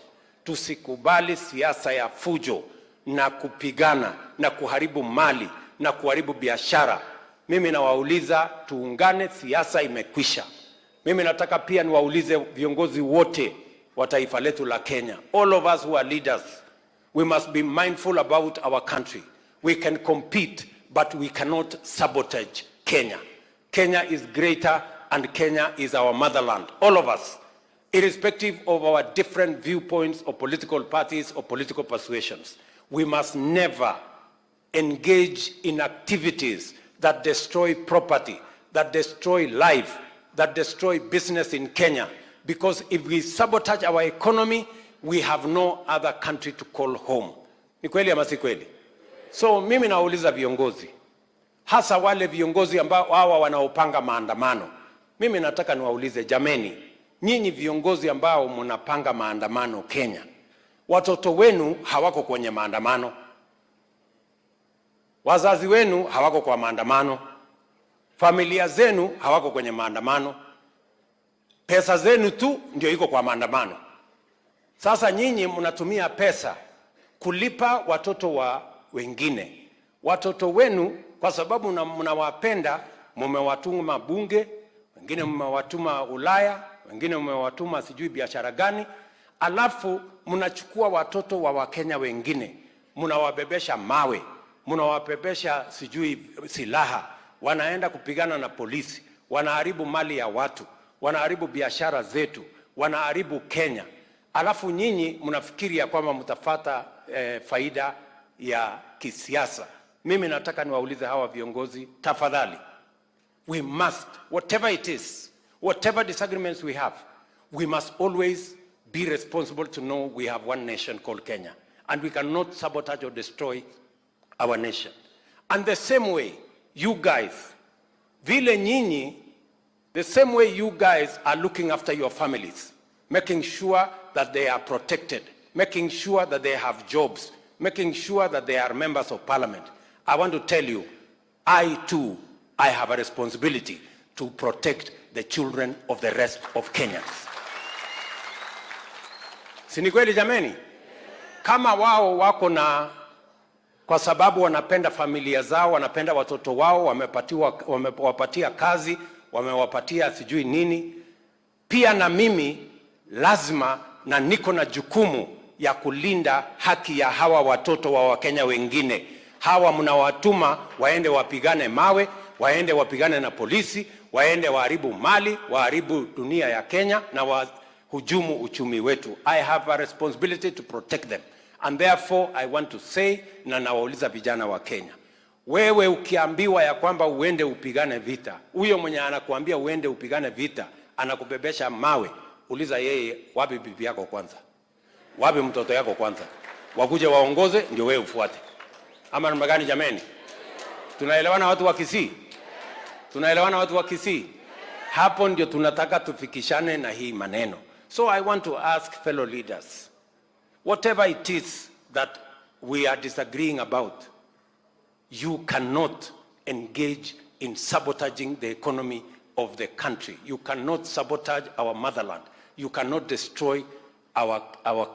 I: Tusikubali siasa ya fujo na kupigana na kuharibu mali na kuharibu biashara. Mimi nawauliza tuungane, siasa imekwisha. Mimi nataka pia niwaulize viongozi wote wa taifa letu la Kenya, all of us who are leaders, we must be mindful about our country. We can compete, but we cannot sabotage Kenya. Kenya is greater and Kenya is our motherland. All of us, irrespective of our different viewpoints or political parties or political persuasions, we must never engage in activities that destroy property, that destroy life, that destroy business in Kenya. Because if we sabotage our economy, we have no other country to call home. Ni kweli ama si kweli? So mimi nauliza viongozi, hasa wale viongozi ambao hawa wanaopanga maandamano. Mimi nataka niwaulize, jameni, nyinyi viongozi ambao mnapanga maandamano Kenya, watoto wenu hawako kwenye maandamano, wazazi wenu hawako kwa maandamano, familia zenu hawako kwenye maandamano, pesa zenu tu ndio iko kwa maandamano. Sasa nyinyi mnatumia pesa kulipa watoto wa wengine. Watoto wenu kwa sababu mnawapenda, mmewatuma bunge, wengine mmewatuma Ulaya, wengine mmewatuma sijui biashara gani, alafu mnachukua watoto wa Wakenya wengine, mnawabebesha mawe, mnawabebesha sijui silaha, wanaenda kupigana na polisi, wanaharibu mali ya watu, wanaharibu biashara zetu, wanaharibu Kenya. Alafu nyinyi mnafikiria kwamba mtafata faida ya kisiasa. Mimi nataka niwaulize hawa viongozi, tafadhali, we must, whatever it is, whatever disagreements we have, we must always be responsible to know we have one nation called Kenya, and we cannot sabotage or destroy our nation. And the same way, you guys, vile nyinyi, the same way you guys are looking after your families, making sure that they are protected, making sure that they have jobs, making sure that they are members of parliament. I want to tell you, I too, I have a responsibility to protect the children of the rest of Kenyans. Si ni kweli jameni? Kama wao wako na, kwa sababu wanapenda familia zao, wanapenda watoto wao, wamewapatia kazi, wamewapatia sijui nini, pia na mimi lazima na niko na jukumu ya kulinda haki ya hawa watoto wa Wakenya wengine. Hawa mnawatuma waende wapigane mawe, waende wapigane na polisi, waende waharibu mali, waharibu dunia ya Kenya na wahujumu uchumi wetu. I have a responsibility to protect them. And therefore I want to say, na nawauliza vijana wa Kenya, wewe ukiambiwa ya kwamba uende upigane vita, huyo mwenye anakuambia uende upigane vita, anakubebesha mawe, uliza yeye, wapi bibi yako kwanza? Wapi mtoto yako kwanza? Wakuje waongoze ndio wewe ufuate. Ama namna gani jameni? Tunaelewana watu wa Kisii? Tunaelewana watu wa Kisii? Hapo ndio tunataka tufikishane na hii maneno. So I want to ask fellow leaders, whatever it is that we are disagreeing about, you cannot engage in sabotaging the economy of the country. You cannot sabotage our motherland. You cannot destroy our